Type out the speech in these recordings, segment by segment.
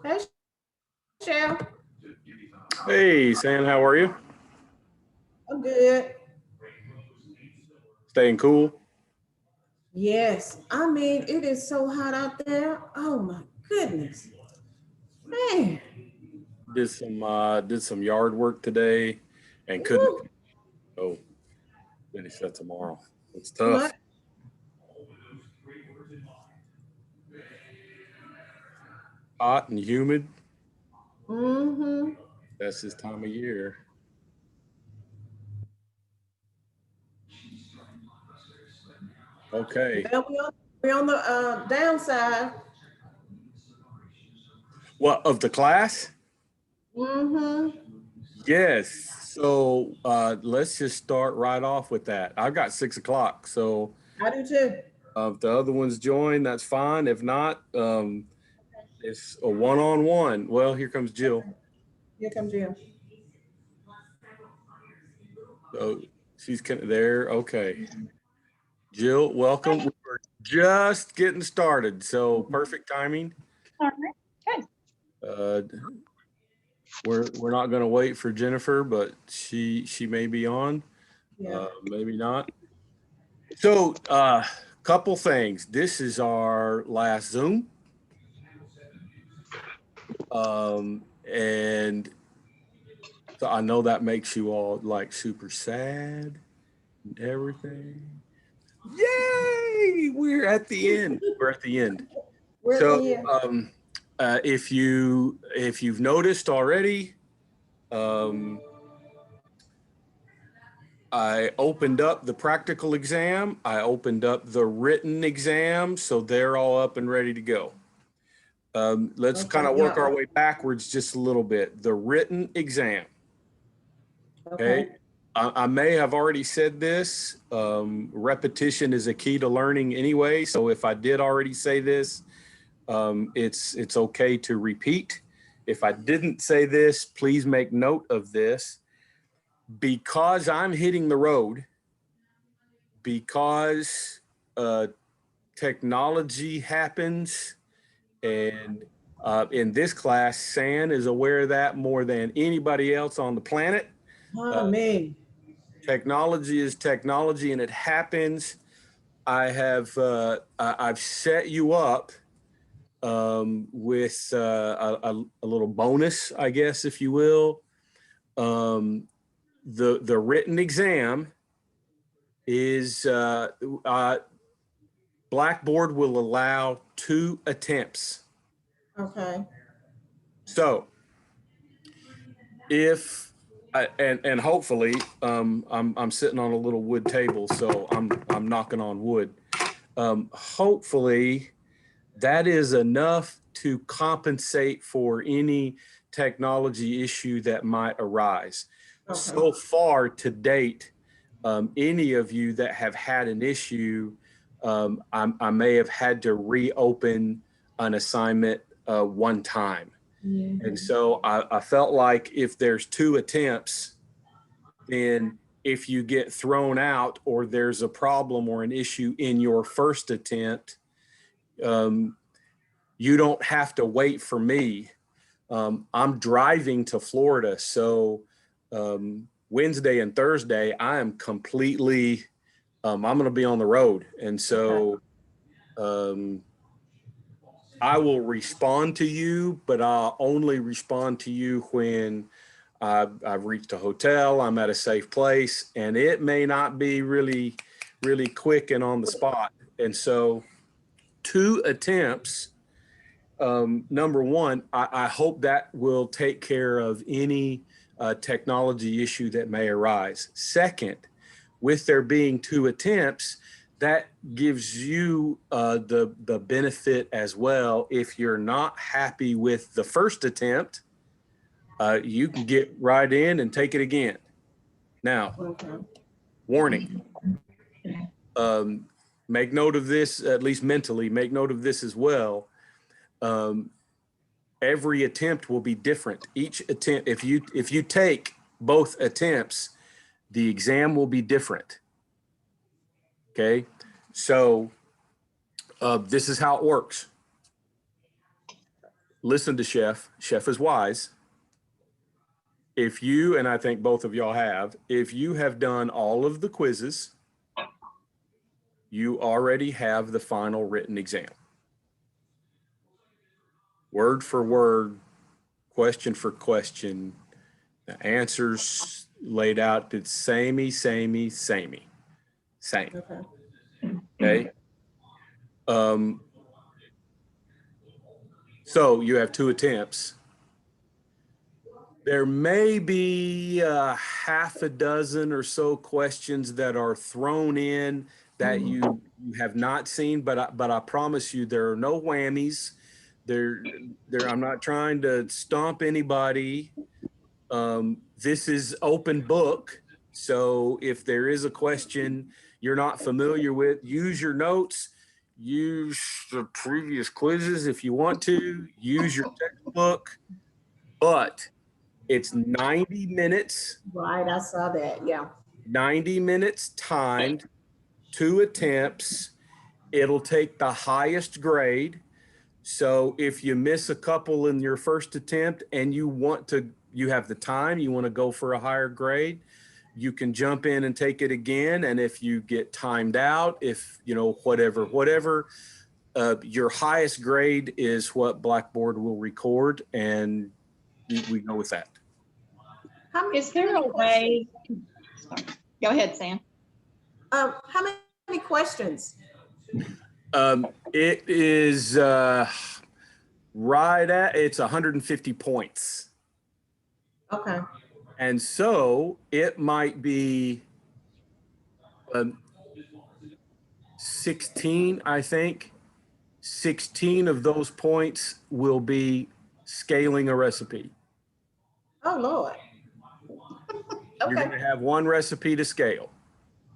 Hey, Shell. Hey, Sam, how are you? I'm good. Staying cool? Yes, I mean it is so hot out there. Oh my goodness, man. Did some yard work today and couldn't Woo. go finish that tomorrow. It's What? tough. Hot and humid. Mm-hmm. That's this time of year. Okay. Well, we on the downside. What of the class? Mm-hmm. Yes. So let's just start right off with that. I've got 6 o'clock. So I do too. if the other ones join, that's fine. If not, it's a one-on-one. Well, here comes Jill. Here comes Jim. So she's there. Okay. Jill, welcome. We were just getting started, so perfect timing. All right, good. Uh, we're not going to wait for Jennifer, but she may be on, Yeah. maybe not. So, couple things. This is our last Zoom, and so I know that makes you all like super sad and everything. Yay! We're at the end. We're at the end. We're at So, the end. if you've noticed already, um, I opened up the practical exam. I opened up the written exam, so they're all up and ready to go. Let's Okay. kind of work Yeah. our way backwards just a little bit. The written exam. Okay. Okay. I may have already said this. Repetition is a key to learning anyway. So if I did already say this, it's okay to repeat. If I didn't say this, please make note of this. Because I'm hitting the road, because technology happens, and in this class, San is aware of that more than anybody else on the planet. Oh, Uh, man. Technology is technology, and it happens. I've set you up with a little bonus, I guess, if you will. Um, the written exam is Blackboard will allow 2 attempts. Okay. So if and hopefully I'm sitting on a little wood table, so I'm knocking on wood. Hopefully that is enough to compensate for any technology issue that might arise. Okay. So far to date, any of you that have had an issue, I may have had to reopen an assignment one time. And Mhm. so I felt like if there's 2 attempts, then if you get thrown out or there's a problem or an issue in your first attempt, um, you don't have to wait for me. I'm driving to Florida, so Wednesday and Thursday I am completely. I'm going to be on the road, and Okay. so um, I will respond to you, but I'll only respond to you when I've reached a hotel, I'm at a safe place, and it may not be really, really quick and on the spot. And so, 2 attempts. Number one, I hope that will take care of any technology issue that may arise. Second, with there being 2 attempts, that gives you the benefit as well. If you're not happy with the first attempt, you can get right in and take it again. Now, Okay. warning, um, make note of this, at least mentally, make note of this as well. Um, every attempt will be different. Each attempt, if you take both attempts, the exam will be different. Okay, so this is how it works. listen to Chef. Chef is wise. If you, and I think both of y'all have, if you have done all of the quizzes, you already have the final written exam. Word for word, question for question, the answers laid out, it's samey. Same. Okay. Okay. So you have 2 attempts. There may be half a dozen or so questions that are thrown in that you have not seen, but I promise you there are no whammies. I'm not trying to stomp anybody. This is open book. So if there is a question you're not familiar with, use your notes, use the previous quizzes if you want to, use your textbook, but it's 90 minutes. Right, I saw that, yeah. 90 minutes timed, 2 attempts. It'll take the highest grade. So if you miss a couple in your first attempt and you have the time, you want to go for a higher grade, you can jump in and take it again. And if you get timed out, if, whatever, your highest grade is what Blackboard will record, and we go with that. Is there a way? Sorry. Go ahead, Sam. How many questions? It is it's 150 points. Okay. And so it might be 16, I think. 16 of those points will be scaling a recipe. Oh, Lord. You're going to have 1 recipe to scale.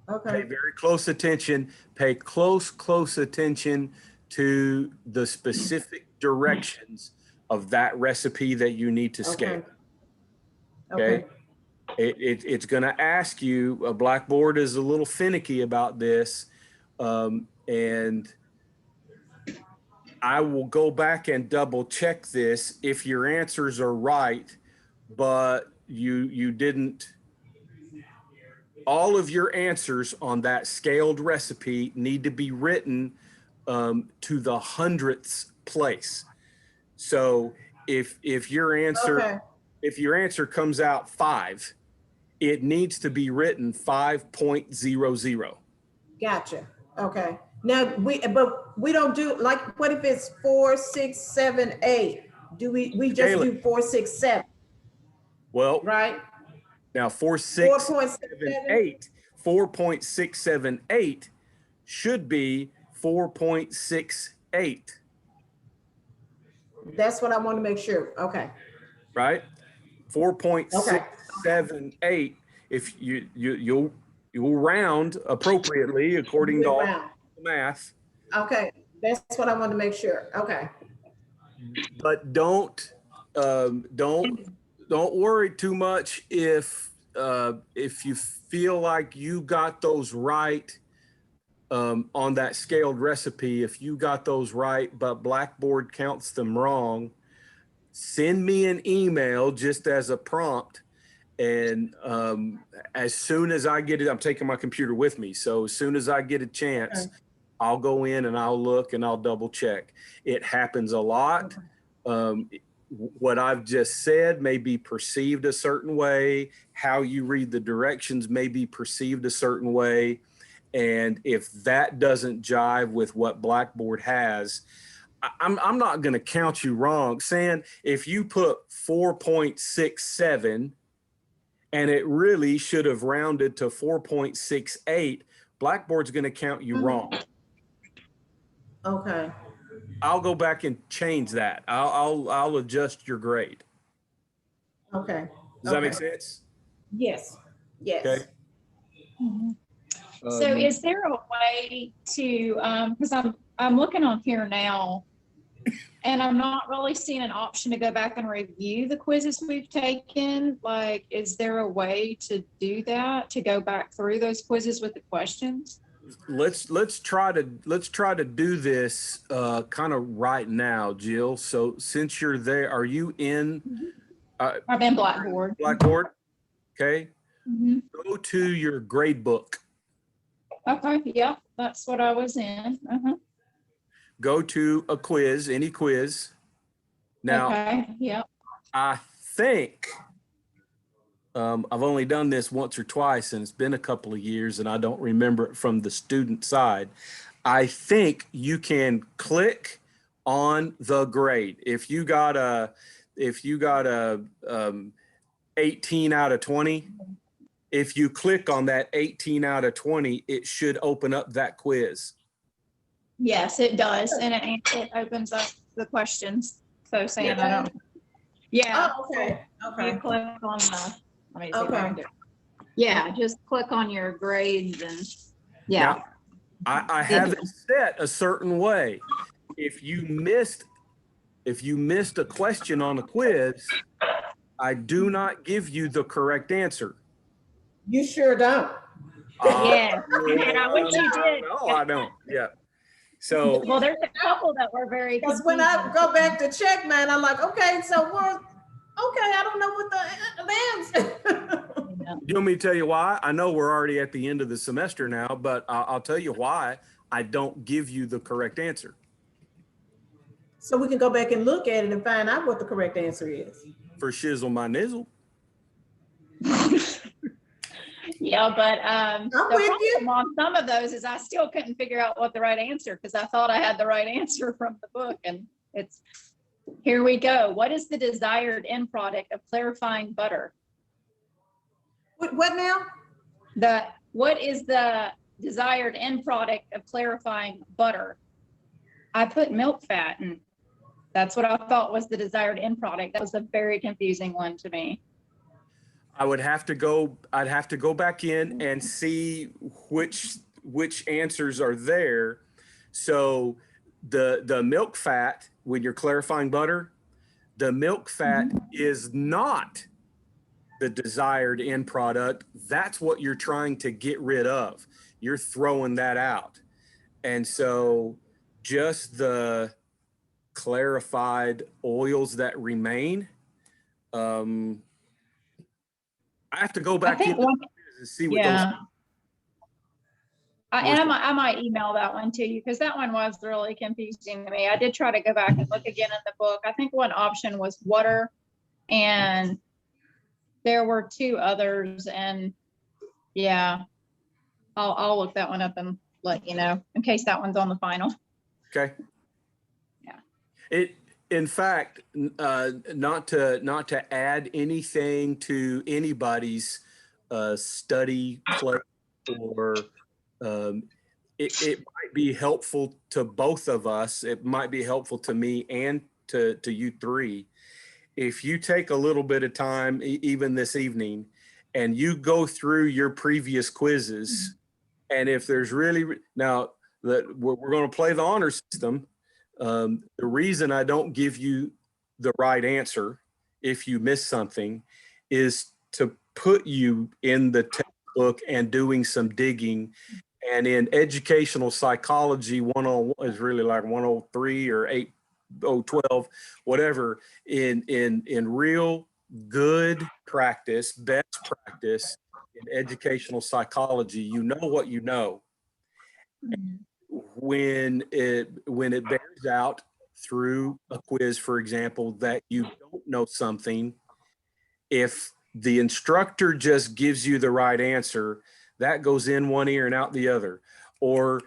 Okay. Pay very close attention. Pay close attention to the specific directions of that recipe that you need to scale. Okay. It's going to ask you, Blackboard is a little finicky about this. And I will go back and double check this if your answers are right, but you didn't. All of your answers on that scaled recipe need to be written to the 100th place. So if your answer comes out 5, it needs to be written 5.00. Gotcha. Okay. Now we don't do, like, what if it's 4, 6, 7, 8? Do we just do 4, 6, 7? Well, right. Now 4.678 should be 4.68. That's what I want to make sure. Okay. Right? 4.678. If you'll round appropriately according to all the math. Okay. That's what I want to make sure. Okay. But don't worry too much if you feel like you got those right on that scaled recipe. If you got those right, but Blackboard counts them wrong, send me an email just as a prompt. And as soon as I get it, I'm taking my computer with me. So as soon as I get a chance, I'll go in and I'll look and I'll double check. It happens a lot. What I've just said may be perceived a certain way. How you read the directions may be perceived a certain way. And if that doesn't jive with what Blackboard has, I'm not going to count you wrong. Saying if you put 4.67 and it really should have rounded to 4.68, Blackboard's going to count you wrong. Okay. I'll go back and change that. I'll adjust your grade. Okay. Does that make sense? Yes. Yes. Okay. So is there a way to, because I'm looking on here now and I'm not really seeing an option to go back and review the quizzes we've taken. Like, is there a way to do that, to go back through those quizzes with the questions? let's try to do this kind of right now, Jill. So since you're there, are you in I'm in Blackboard. Blackboard? Okay. Mhm. Go to your grade book. Okay, yeah, that's what I was in. Go to a quiz, any quiz. Now, Okay, yeah. I think I've only done this once or twice, and it's been a couple of years, and I don't remember it from the student side. I think you can click on the grade. If you got a 18 out of 20, if you click on that 18 out of 20, it should open up that quiz. Yes, it does, and it opens up the questions. So saying I don't. Yeah. Oh, okay, You okay. click on the. Let me see if I Okay. can do it. Yeah, just click on your grades and yeah. Now, I have it set a certain way. If you missed a question on a quiz, I do not give you the correct answer. You sure don't. Yeah, and I wish you did. No, I don't. Yeah. So Well, there's a couple that were very. Because when I go back to check mine, I'm like, okay, so what? Okay, I don't know what the answer. you want me to tell you why? I know we're already at the end of the semester now, but I'll tell you why I don't give you the correct answer. So we can go back and look at it and find out what the correct answer is. For shizzle my nizzle. Yeah, but the with you. problem on some of those is I still couldn't figure out what the right answer, because I thought I had the right answer from the book, and it's, here we go. What is the desired end product of clarifying butter? What now? What is the desired end product of clarifying butter? I put milk fat, and that's what I thought was the desired end product. That was a very confusing one to me. I'd have to go back in and see which answers are there. So the milk fat, when you're clarifying butter, the milk fat is not the desired end product. That's what you're trying to get rid of. You're throwing that out. And so just the clarified oils that remain, I have to go back in and see what those. I might email that one to you, because that one was really confusing to me. I did try to go back and look again in the book. I think one option was water, and there were two others, and yeah, I'll look that one up and let you know in case that one's on the final. Okay. Yeah. In fact, not to add anything to anybody's study play, or it might be helpful to both of us. It might be helpful to me and to you three. If you take a little bit of time, even this evening, and you go through your previous quizzes, and if there's really, now that we're going to play the honor system, the reason I don't give you the right answer if you miss something is to put you in the textbook and doing some digging. And in educational psychology 101 is really like 103 or 8012, whatever, in real good practice, best practice in educational psychology, you know what you know. When it bears out through a quiz, for example, that you don't know something, if the instructor just gives you the right answer, that goes in one ear and out the other. Or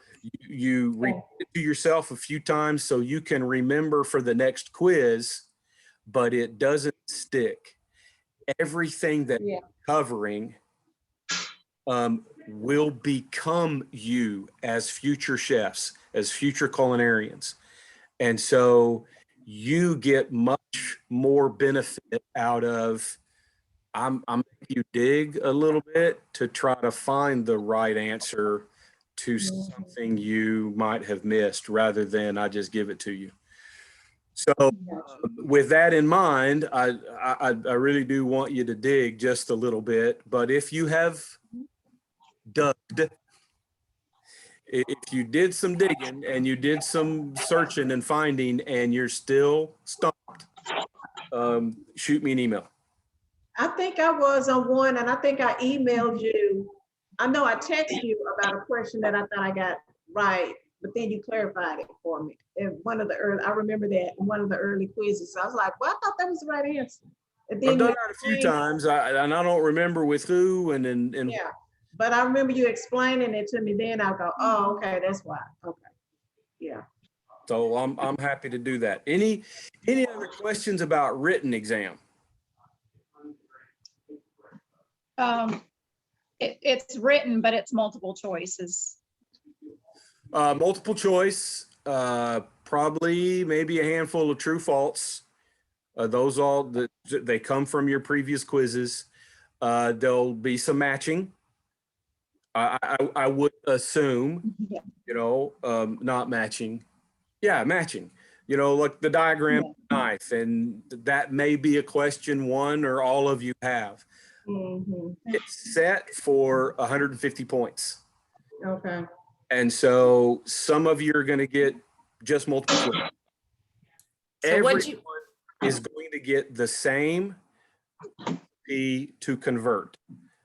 you repeat it to yourself a few times so you can remember for the next quiz, but it doesn't stick. Everything that you're covering will become you as future chefs, as future culinarians. And so you get much more benefit out of, I'm making you dig a little bit to try to find the right answer to something you might have missed, rather than I just give it to you. So with that in mind, I really do want you to dig just a little bit, but if you have dug, if you did some digging and you did some searching and finding and you're still stumped, shoot me an email. I think I was on one, and I think I emailed you. I know I texted you about a question that I thought I got right, but then you clarified it for me. In one of the early, I remember that in one of the early quizzes. So I was like, well, I thought that was the right answer. And then I've done that a few times, and I don't remember with who, and yeah, but I remember you explaining it to me. Then I'll go, oh, okay, that's why. Okay, yeah. so I'm happy to do that. Any other questions about written exam? It's written, but it's multiple choices. Multiple choice, probably maybe a handful of true false. Those all they come from your previous quizzes. There'll be some matching. I would assume, not matching. Yeah, matching. Like the diagram knife, and that may be a question one or all of you have. It's set for 150 points. Okay. And so some of you are going to get just multiple choice. So Everyone is going to get the same P to convert.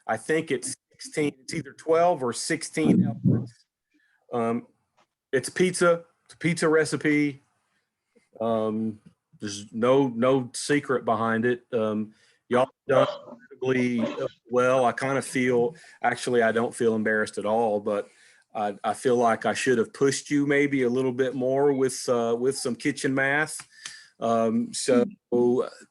I think it's 16, it's either 12 or 16 elements. It's pizza, it's a pizza recipe. There's no secret behind it. Y'all done incredibly well. I kind of feel, actually, I don't feel embarrassed at all, but I feel like I should have pushed you maybe a little bit more with some kitchen math. So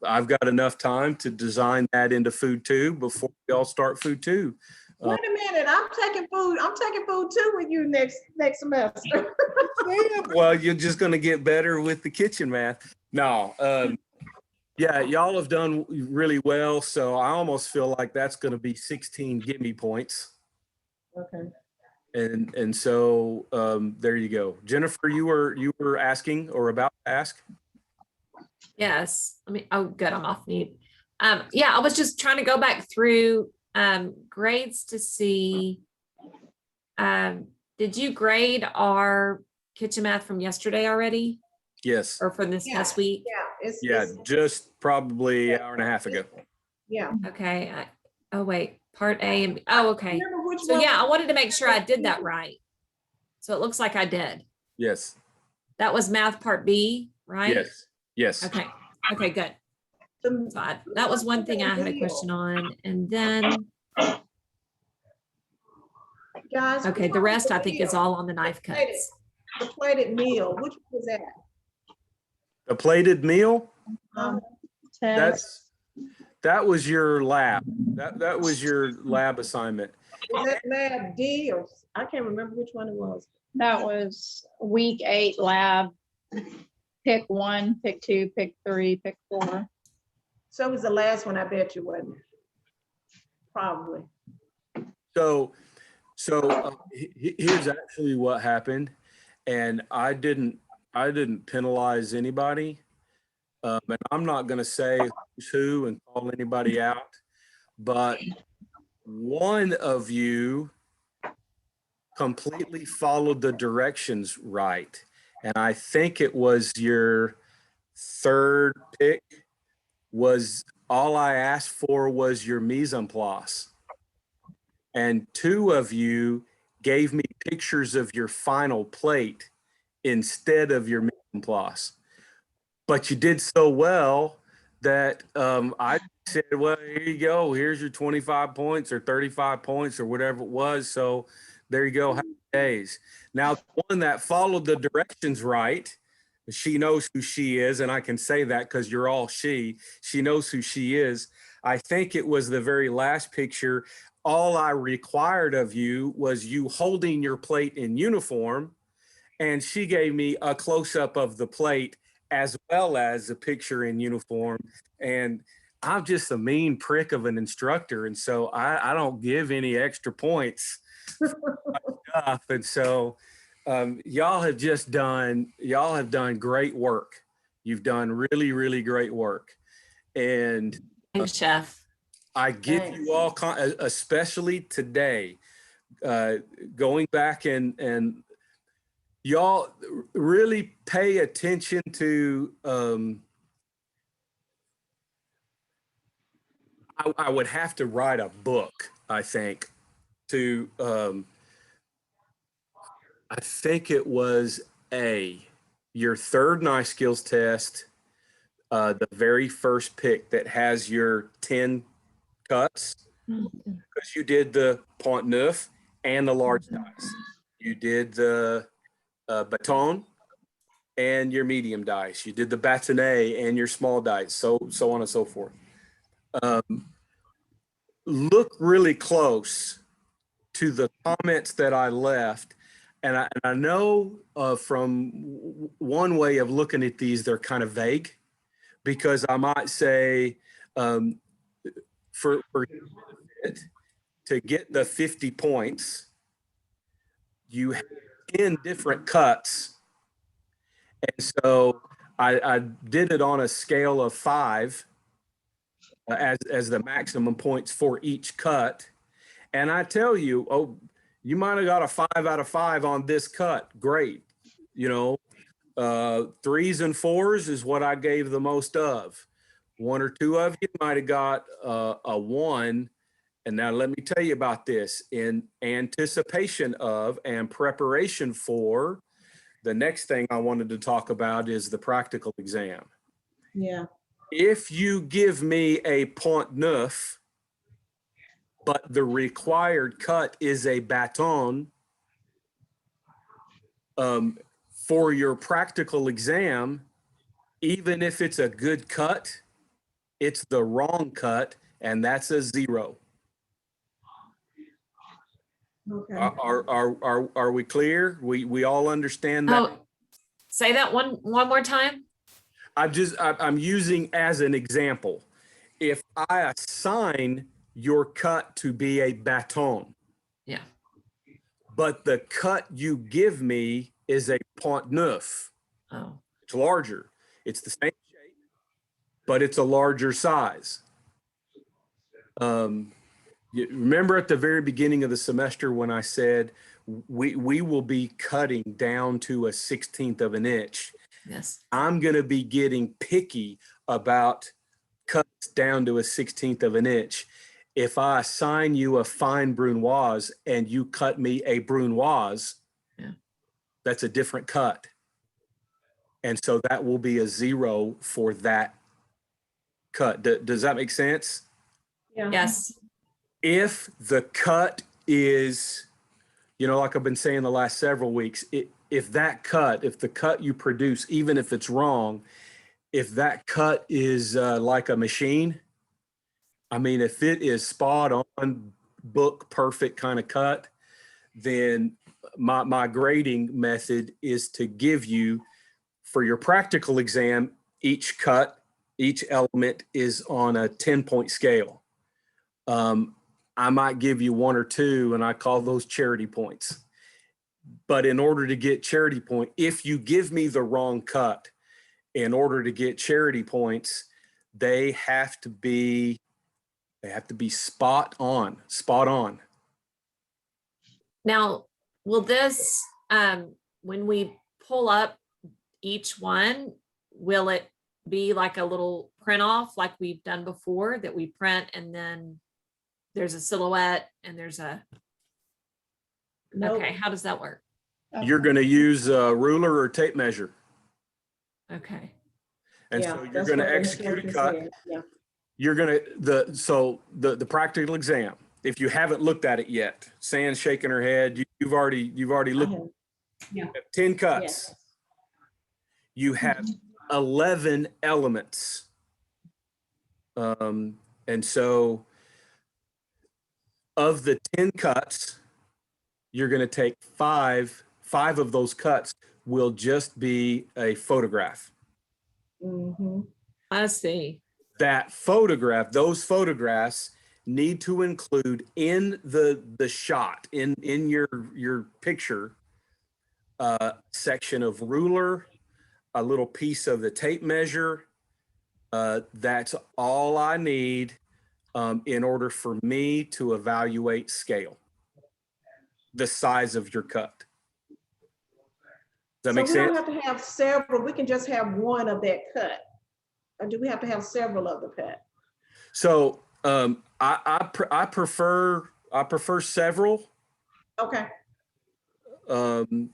I've got enough time to design that into food two before we all start food two. Wait a minute, I'm taking food too with you next semester. Well, you're just going to get better with the kitchen math. No, yeah, y'all have done really well. So I almost feel like that's going to be 16 gimme points. Okay. And so there you go. Jennifer, you were asking or about to ask? Yes. Oh, good. I'm off mute. Yeah, I was just trying to go back through grades to see, did you grade our kitchen math from yesterday already? Yes. Or from this past week? Yeah. Just probably an hour and a half ago. Yeah. Okay. Oh, wait, part A and B. Oh, okay. So one yeah, I wanted to make sure I did that right. So it looks like I did. Yes. That was math part B, right? Yes. Yes. Okay. Okay, good. So that was one thing I had a question on. And then, Guys, okay, the rest I think is all on the knife cuts. the plated meal. Which one was that? The plated meal? Test. That was your lab. That was your lab assignment. Was that lab D or I can't remember which one it was. That was week 8 lab. Pick 1, pick 2, pick 3, pick 4. So it was the last one, I bet you, wasn't it? Probably. So here's actually what happened, and I didn't penalize anybody, and I'm not going to say who's who and call anybody out, but one of you completely followed the directions right, and I think it was your third pick. Was all I asked for was your mise en place. And 2 of you gave me pictures of your final plate instead of your mise en place. But you did so well that I said, well, here you go. Here's your 25 points or 35 points or whatever it was. So there you go. Happy days. Now, the one that followed the directions right, she knows who she is, and I can say that because you're all she knows who she is. I think it was the very last picture. All I required of you was you holding your plate in uniform, and she gave me a close-up of the plate as well as a picture in uniform. And I'm just a mean prick of an instructor, and so I don't give any extra points for my stuff. And so y'all have done great work. You've done really, really great work. And Thanks, Chef. I give you all, especially today, going back and y'all really pay attention to, I would have to write a book, I think, to, I think it was your third knife skills test, the very first pick that has your 10 cuts, because you did the Pont Neuf and the large dice. You did the baton and your medium dice. You did the bâtonnet and your small dice, so on and so forth. Look really close to the comments that I left. And I know from one way of looking at these, they're kind of vague, because I might say, for to get the 50 points, you have 10 different cuts. And so I did it on a scale of 5 as the maximum points for each cut. And I tell you, oh, you might have got a 5 out of 5 on this cut. Great. You know, 3s and 4s is what I gave the most of. 1 or 2 of you might have got a 1. And now let me tell you about this. In anticipation of and preparation for, the next thing I wanted to talk about is the practical exam. Yeah. If you give me a Pont Neuf, but the required cut is a baton, for your practical exam, even if it's a good cut, it's the wrong cut, and that's a 0. Okay. Are we clear? We all understand that? Oh, say that one more time. I'm using as an example. If I assign your cut to be a baton, Yeah. but the cut you give me is a Pont Neuf, Oh, it's larger. It's the same shape, but it's a larger size. You remember at the very beginning of the semester when I said we will be cutting down to a 1/16 of an inch. yes. I'm going to be getting picky about cuts down to a 1/16 of an inch. If I assign you a fine brunoise and you cut me a brunoise, Yeah. that's a different cut. And so that will be a 0 for that cut. Does that make sense? Yeah. Yes. If the cut is, like I've been saying the last several weeks, if the cut you produce, even if it's wrong, if that cut is like a machine, I mean, if it is spot on, book perfect kind of cut, then my grading method is to give you, for your practical exam, each element is on a 10-point scale. I might give you 1 or 2, and I call those charity points. But in order to get charity point, if you give me the wrong cut, in order to get charity points, they have to be spot on. Now, will this, when we pull up each one, will it be like a little print off like we've done before, that we print and then there's a silhouette and there's a, Nope. okay, how does that work? You're going to use a ruler or tape measure. Okay. And Yeah, so you're that's going to what the execute a instructions cut. said. Yeah. You're going to, the practical exam, if you haven't looked at it yet, San's shaking her head, you've already I looked have. You have 10 cuts. Yes. You have 11 elements. And so of the 10 cuts, you're going to take 5 of those cuts will just be a photograph. Mm-hmm. I see. Those photographs need to include in the shot, in your picture, section of ruler, a little piece of the tape measure. That's all I need in order for me to evaluate scale. the size of your cut. Does that So make we sense? don't have to have several, we can just have one of that cut. Or do we have to have several of the cut? So I prefer several. Okay, And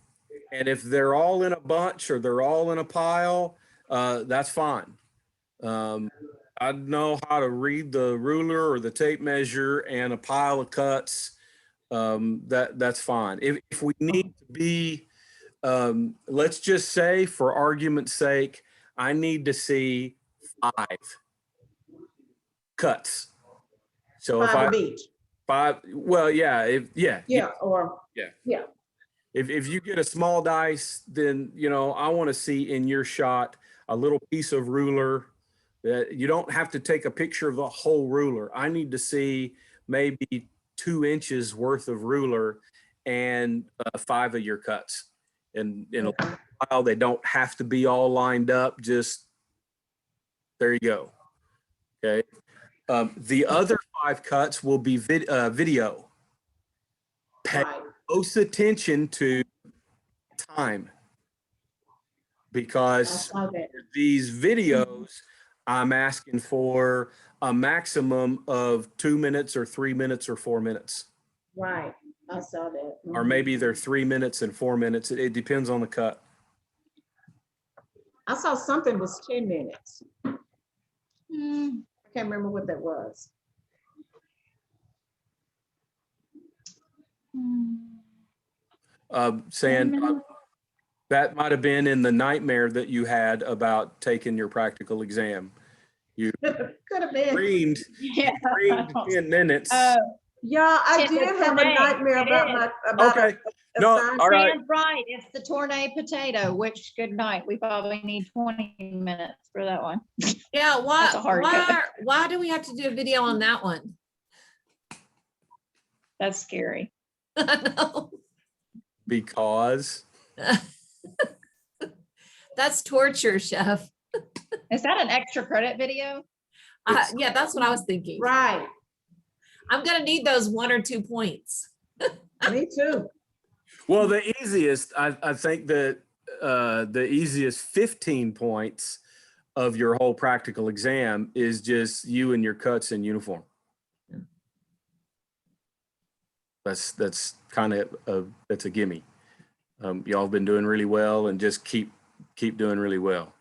if they're all in a bunch or they're all in a pile, that's fine. I know how to read the ruler or the tape measure and a pile of cuts. That's fine. If we need to be, let's just say for argument's sake, I need to see 5 cuts. So if 5 of each. 5, well, yeah, Yeah, or, yeah. yeah, If you get a small dice, then, I want to see in your shot a little piece of ruler. That you don't have to take a picture of the whole ruler. I need to see maybe 2 inches worth of ruler and 5 of your cuts. And in a okay. while, they don't have to be all lined up. Just there you go. Okay. The other 5 cuts will be video. Pay Right. close attention to time, I because saw that. for these videos, I'm asking for a maximum of 2 minutes or 3 minutes or 4 minutes, Right, I saw that. or maybe they're 3 minutes and 4 minutes. It depends on the cut. I saw something was 10 minutes. Hmm. I can't remember what that was. Saying 10 minutes? that might have been in the nightmare that you had about taking your practical exam. You Could have been. dreamed Yeah. 10 minutes. Yeah, I It's did have a tornade. nightmare It about is. my, about Okay. a No, assignment. all right. Dan's right. It's the tornado potato, which good night. We probably need 20 minutes for that one. Yeah, That's a hard cut. why do we have to do a video on that one? That's scary. I know. Because That's torture, Chef. Is that an extra credit video? Yeah, that's what I was thinking. Right, I'm gonna need those 1 or 2 points. me too. well, the easiest, I think that the easiest 15 points of your whole practical exam is just you and your cuts in uniform. That's kind of that's a gimme. Y'all have been doing really well, and just keep doing really well.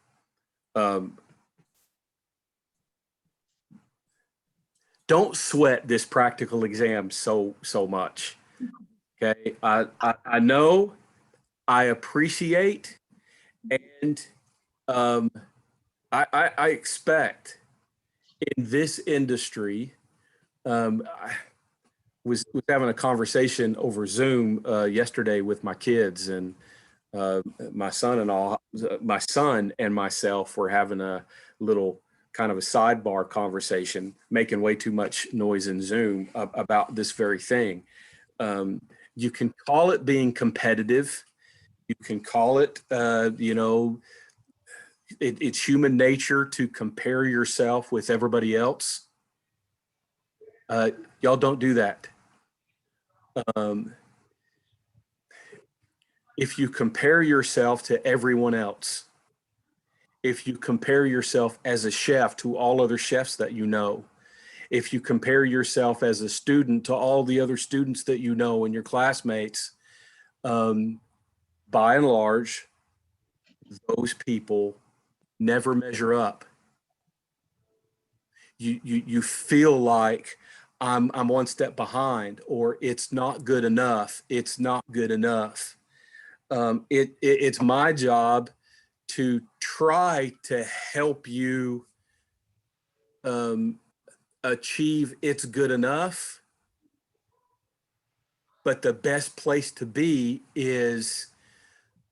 Don't sweat this practical exam so much. Okay, I know, I appreciate, and I expect in this industry. I was having a conversation over Zoom yesterday with my kids, and my son and myself were having a little kind of a sidebar conversation, making way too much noise in Zoom about this very thing. You can call it being competitive. You can call it, it's human nature to compare yourself with everybody else. Y'all don't do that. If you compare yourself to everyone else, if you compare yourself as a chef to all other chefs that you know, if you compare yourself as a student to all the other students that you know and your classmates, by and large, those people never measure up. You feel like I'm 1 step behind, or it's not good enough. It's not good enough. It's my job to try to help you achieve it's good enough. But the best place to be is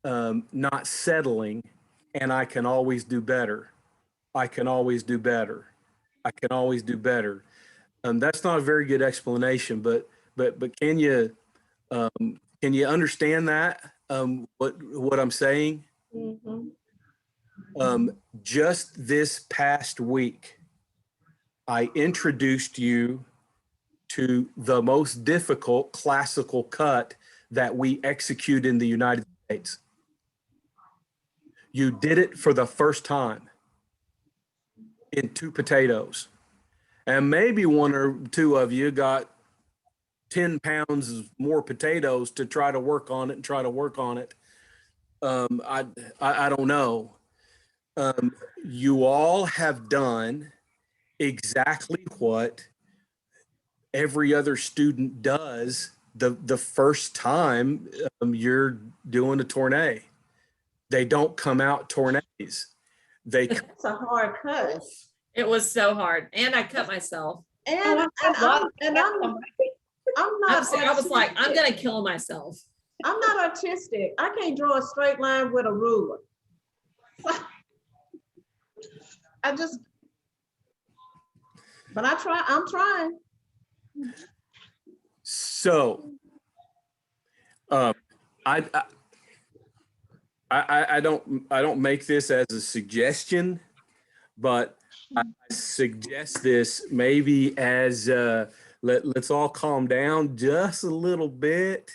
not settling, and I can always do better. I can always do better. I can always do better. That's not a very good explanation, but can you understand that? What I'm saying? Mhm. Just this past week, I introduced you to the most difficult classical cut that we execute in the United States. You did it for the first time in 2 potatoes. And maybe 1 or 2 of you got 10 pounds more potatoes to try to work on it and try to work on it. I don't know. You all have done exactly what every other student does the first time you're doing a tournée. They don't come out tournees. They It's a hard cut. It was so hard. And I cut myself. And, Oh, I'm not. I was like, I'm artistic. going to kill myself. I'm not artistic. I can't draw a straight line with a ruler. I just, but I'm trying. So, I don't make this as a suggestion, but I suggest this maybe as let's all calm down just a little bit.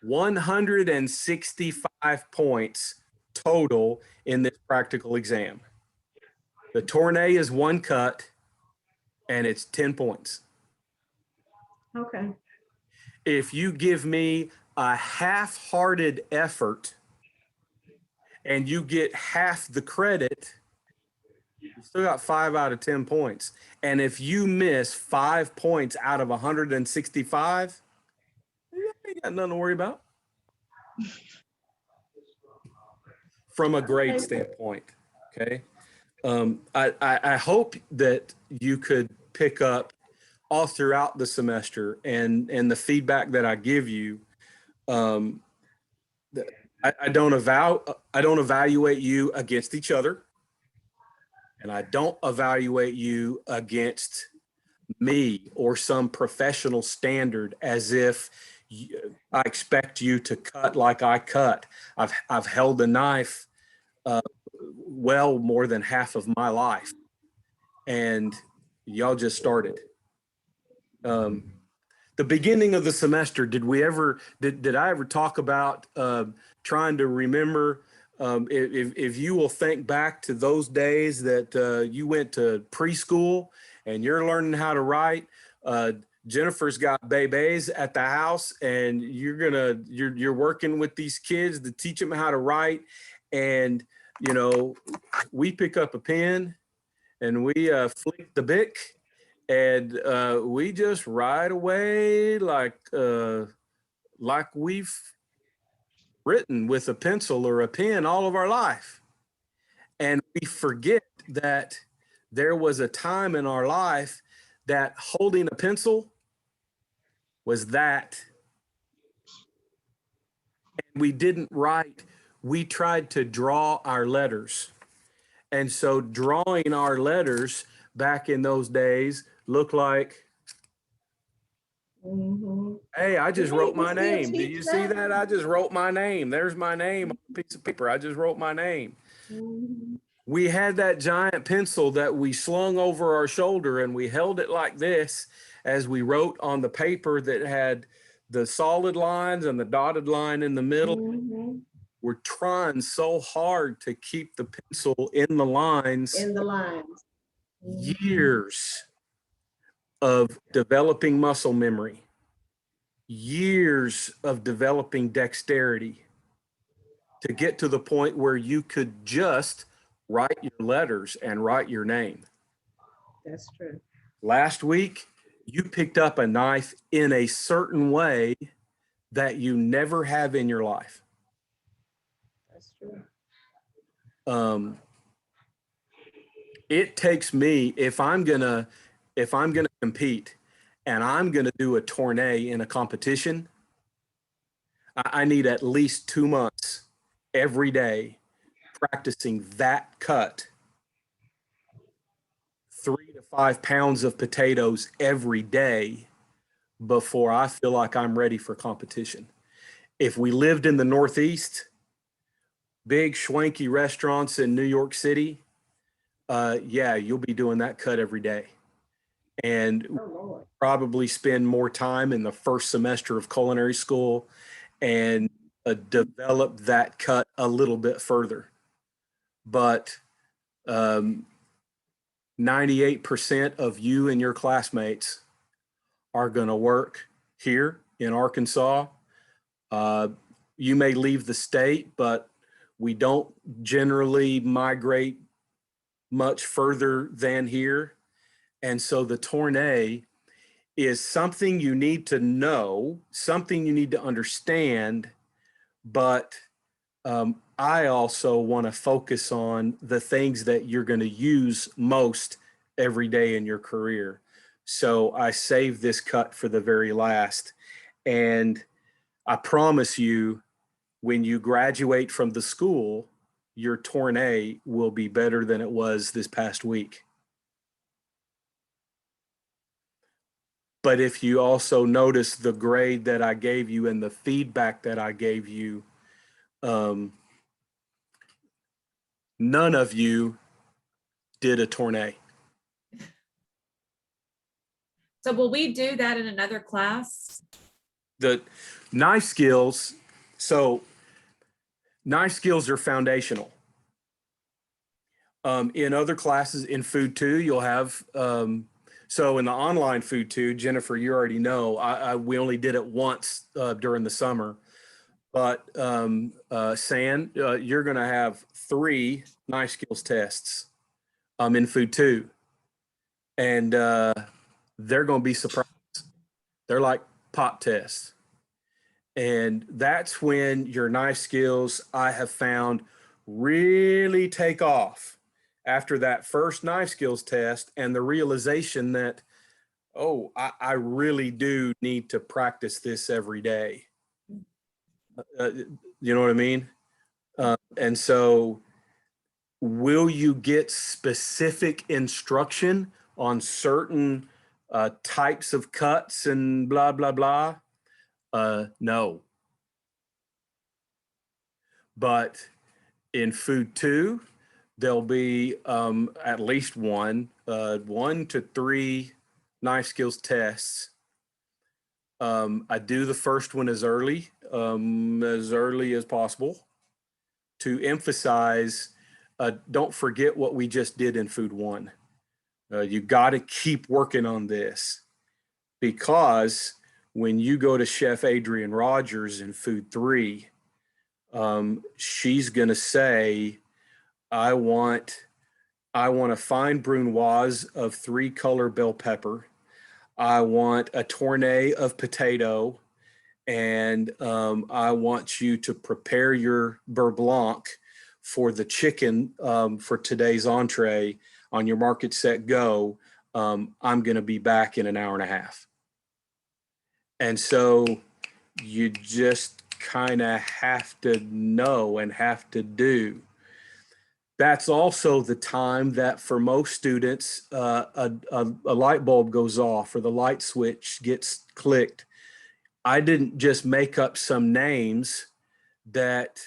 165 points total in this practical exam. The tournée is 1 cut, and it's 10 points. Okay. If you give me a half-hearted effort and you get half the credit, you still got 5 out of 10 points. And if you miss 5 points out of 165, you ain't got nothing to worry about. From a grade standpoint, okay? I hope that you could pick up all throughout the semester and the feedback that I give you. I don't evaluate you against each other, and I don't evaluate you against me or some professional standard as if I expect you to cut like I cut. I've held a knife well more than half of my life, and y'all just started. The beginning of the semester, did I ever talk about trying to remember, if you will think back to those days that you went to preschool and you're learning how to write, Jennifer's got babies at the house, and you're working with these kids to teach them how to write. And, we pick up a pen and we flick the bic, and we just write away like we've written with a pencil or a pen all of our life. And we forget that there was a time in our life that holding a pencil was that. And we didn't write, we tried to draw our letters. And so drawing our letters back in those days looked like, hey, I just wrote my name. Do you see that? I just wrote my name. There's my name on a piece of paper. I just wrote my name. We had that giant pencil that we slung over our shoulder, and we held it like this as we wrote on the paper that had the solid lines and the dotted line in the middle. We're trying so hard to keep the pencil in the lines. Years of developing muscle memory, years of developing dexterity to get to the point where you could just write your letters and write your name. That's true. Last week, you picked up a knife in a certain way that you never have in your life. That's true. It takes me, if I'm gonna compete and I'm gonna do a tournée in a competition, I need at least 2 months every day practicing that cut. 3 to 5 pounds of potatoes every day before I feel like I'm ready for competition. If we lived in the Northeast, big schwanky restaurants in New York City, yeah, you'll be doing that cut every day. and Oh, Lord. probably spend more time in the first semester of culinary school and develop that cut a little bit further. But 98% of you and your classmates are going to work here in Arkansas. You may leave the state, but we don't generally migrate much further than here. And so the tournée is something you need to know, something you need to understand, but I also want to focus on the things that you're going to use most every day in your career. So I saved this cut for the very last. And I promise you, when you graduate from the school, your tournée will be better than it was this past week. But if you also notice the grade that I gave you and the feedback that I gave you, none of you did a tournée. So will we do that in another class? The knife skills, so knife skills are foundational. In other classes, in Food 2, you'll have, so in the online Food 2, Jennifer, you already know, we only did it once during the summer. But San, you're going to have 3 knife skills tests in Food 2. And they're going to be surprised. They're like pop tests. And that's when your knife skills, I have found, really take off after that first knife skills test and the realization that, oh, I really do need to practice this every day. You know what I mean? And so will you get specific instruction on certain types of cuts and blah, blah, blah? No. But in Food 2, there'll be at least 1 to 3 knife skills tests. I do the first one as early as possible to emphasize, don't forget what we just did in Food 1. You got to keep working on this, because when you go to Chef Adrienne Rogers in Food 3, she's going to say, I want a fine brunoise of 3-color bell pepper. I want a tournée of potato, and I want you to prepare your beurre blanc for the chicken for today's entree on your market set go. I'm going to be back in an hour and a half. And so you just kind of have to know and have to do. That's also the time that for most students, a light bulb goes off or the light switch gets clicked. I didn't just make up some names that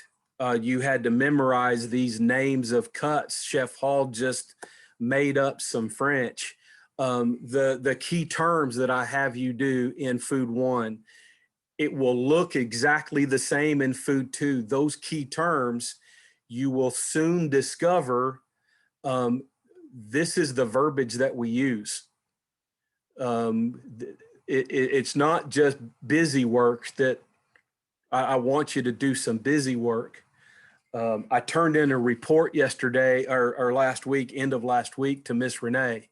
you had to memorize these names of cuts. Chef Hall just made up some French. The key terms that I have you do in Food 1, it will look exactly the same in Food 2. Those key terms, you will soon discover this is the verbiage that we use. It's not just busy work that I want you to do some busy work. I turned in a report yesterday or last week, end of last week, to Miss Renee.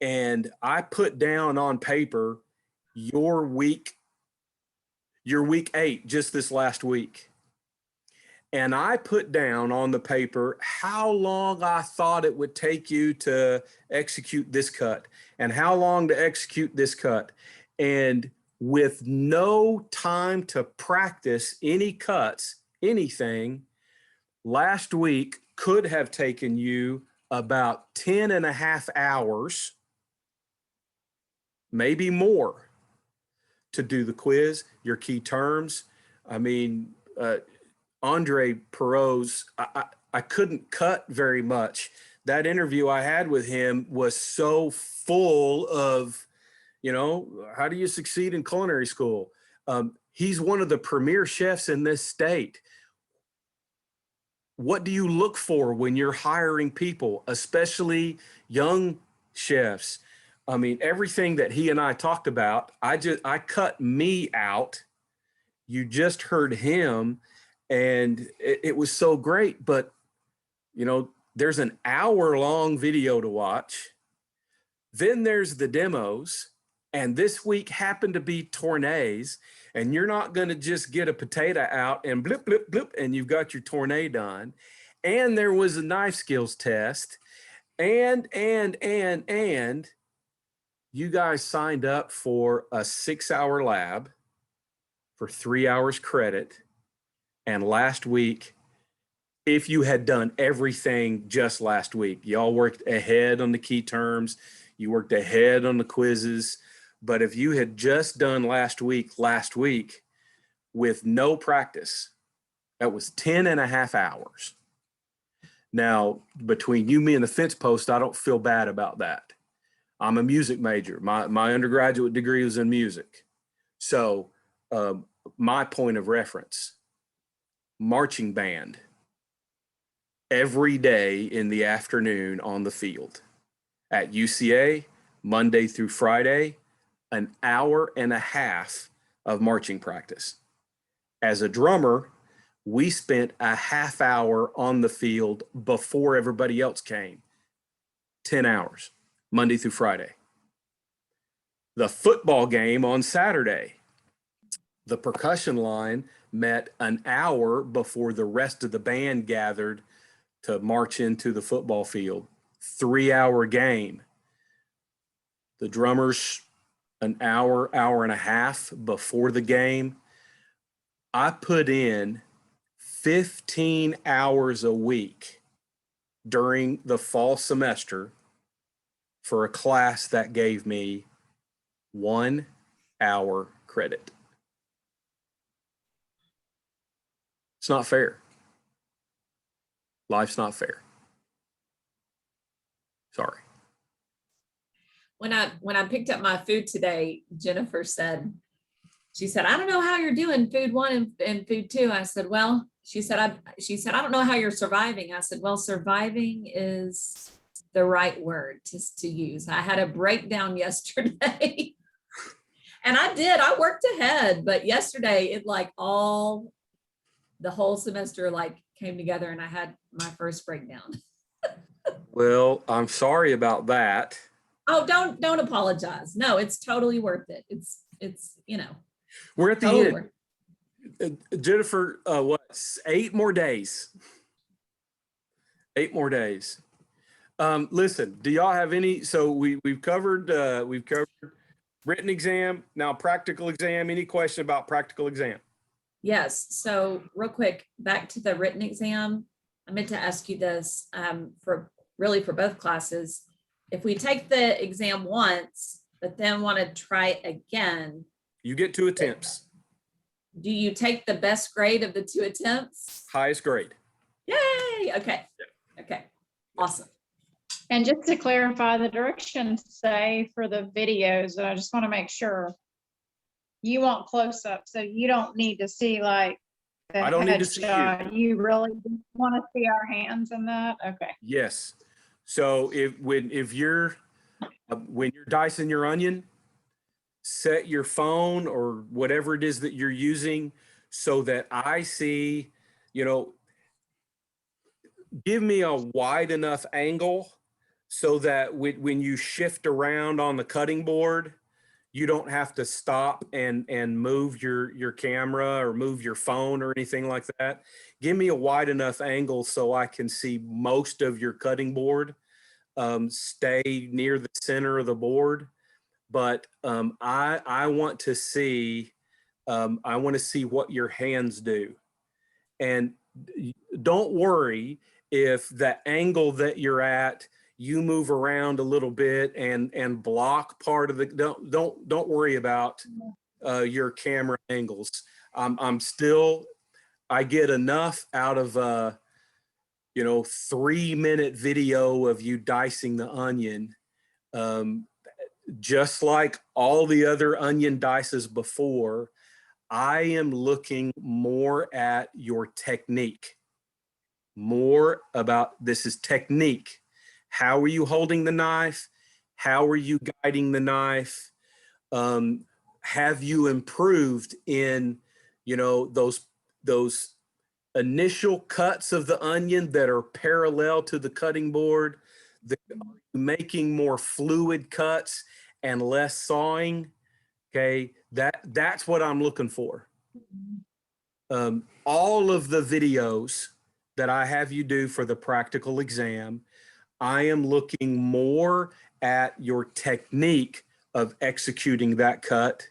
And I put down on paper your week 8, just this last week. And I put down on the paper how long I thought it would take you to execute this cut and how long to execute this cut. And with no time to practice any cuts, anything, last week could have taken you about 10 and a half hours, maybe more, to do the quiz, your key terms. I mean, Andre Perot's, I couldn't cut very much that interview I had with him was so full of, how do you succeed in culinary school? He's one of the premier chefs in this state. What do you look for when you're hiring people, especially young chefs? I mean, everything that he and I talked about, I cut me out. You just heard him, and it was so great. But, there's an hour-long video to watch. Then there's the demos. And this week happened to be tournays. And you're not going to just get a potato out and blip, blip, blip, and you've got your tournay done. And there was a knife skills test. And you guys signed up for a 6-hour lab for 3 hours credit. And last week, if you had done everything just last week, y'all worked ahead on the key terms, you worked ahead on the quizzes. But if you had just done last week with no practice, that was 10.5 hours. Now, between you, me, and the fence post, I don't feel bad about that. I'm a music major. My undergraduate degree was in music. So my point of reference, marching band, every day in the afternoon on the field at UCA, Monday through Friday, an hour and a half of marching practice. As a drummer, we spent a half hour on the field before everybody else came. 10 hours, Monday through Friday. The football game on Saturday, the percussion line met an hour before the rest of the band gathered to march into the football field. 3-hour game. The drummers, an hour, hour and a half before the game. I put in 15 hours a week during the fall semester for a class that gave me 1 hour credit. It's not fair. Life's not fair. Sorry. When I picked up my food today, Jennifer said, I don't know how you're doing food 1 and food 2. I said, well, she said, I don't know how you're surviving. I said, well, surviving is the right word to use. I had a breakdown yesterday and I worked ahead, but yesterday it the whole semester came together and I had my first breakdown. Well, I'm sorry about that. Oh, don't apologize. No, it's totally worth it. It's We're at the totally end. Jennifer, 8 more days? 8 more days. Listen, do y'all have any? So we've covered written exam, now practical exam. Any question about practical exam? Yes. So real quick, back to the written exam. I meant to ask you this for both classes. If we take the exam once, but then want to try it again, you get 2 attempts. Do you take the best grade of the 2 attempts? Highest grade. Yay. Okay. Okay. Awesome. And just to clarify, the directions say for the videos, and I just want to make sure you want close up, so you don't need to see the I don't need to see headshot. You really want to see our hands in that? Okay. Yes. So when you're dicing your onion, set your phone or whatever it is that you're using so that I see, give me a wide enough angle so that when you shift around on the cutting board, you don't have to stop and move your camera or move your phone or anything like that. Give me a wide enough angle so I can see most of your cutting board. Stay near the center of the board. But I want to see what your hands do. And don't worry if the angle that you're at, you move around a little bit and block part of the, don't worry about your camera angles. I get enough out of 3-minute video of you dicing the onion, just like all the other onion dices before, I am looking more at your technique, more about this is technique. How are you holding the knife? How are you guiding the knife? Have you improved in, those initial cuts of the onion that are parallel to the cutting board, making more fluid cuts and less sawing? Okay, that's what I'm looking for. All of the videos that I have you do for the practical exam, I am looking more at your technique of executing that cut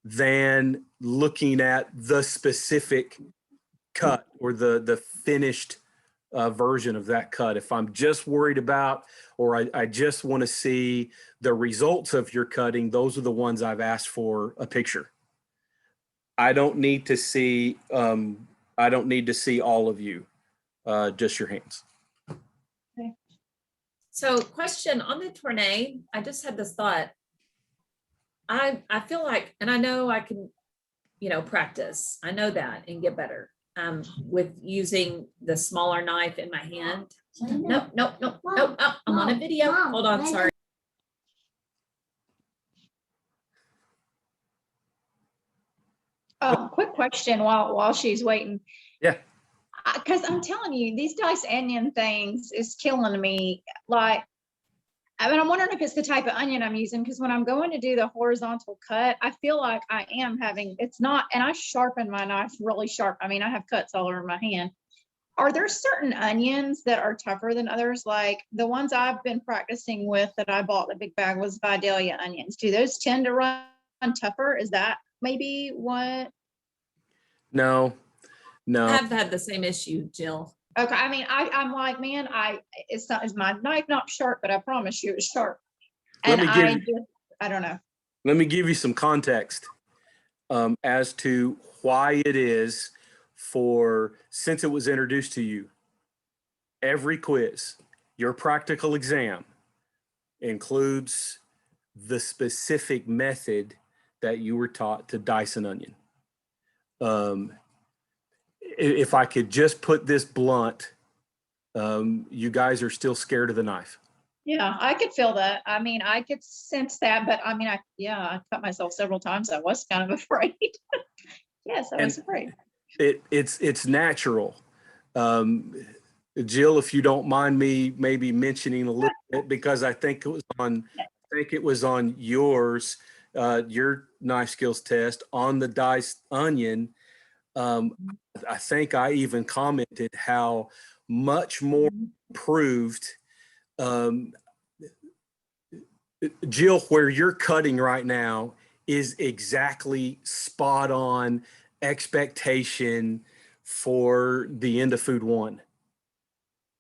than looking at the specific cut or the finished version of that cut. If I'm just worried about, or I just want to see the results of your cutting, those are the ones I've asked for a picture. I don't need to see all of you, just your hands. So question on the tournée, I just had this thought. I feel like, and I know I can, practice. I know that and get better with using the smaller knife in my hand. No, oh, I'm on a video. Hold on, sorry. Oh, quick question while she's waiting. Yeah. Because I'm telling you, these diced onion things is killing me. Like, I'm wondering if it's the type of onion I'm using, because when I'm going to do the horizontal cut, I feel like I am having, it's not, and I sharpen my knife really sharp. I mean, I have cuts all over my hand. Are there certain onions that are tougher than others? Like the ones I've been practicing with that I bought the big bag was Vidalia onions. Do those tend to run tougher? Is that maybe what? No. I've had the same issue, Jill. Okay, I mean, I'm like, man, is my knife not sharp, but I promise you it's sharp. And I don't know. Let me give you some context as to why it is since it was introduced to you, every quiz, your practical exam includes the specific method that you were taught to dice an onion. If I could just put this blunt, you guys are still scared of the knife. Yeah, I could feel that. I mean, I could sense that, but I mean, I cut myself several times. I was kind of afraid. Yes, I was afraid. It's natural. Jill, if you don't mind me maybe mentioning a little bit, because I think it was on yours, your knife skills test on the diced onion. I think I even commented how much more improved, Jill, where you're cutting right now is exactly spot on expectation for the end of food 1.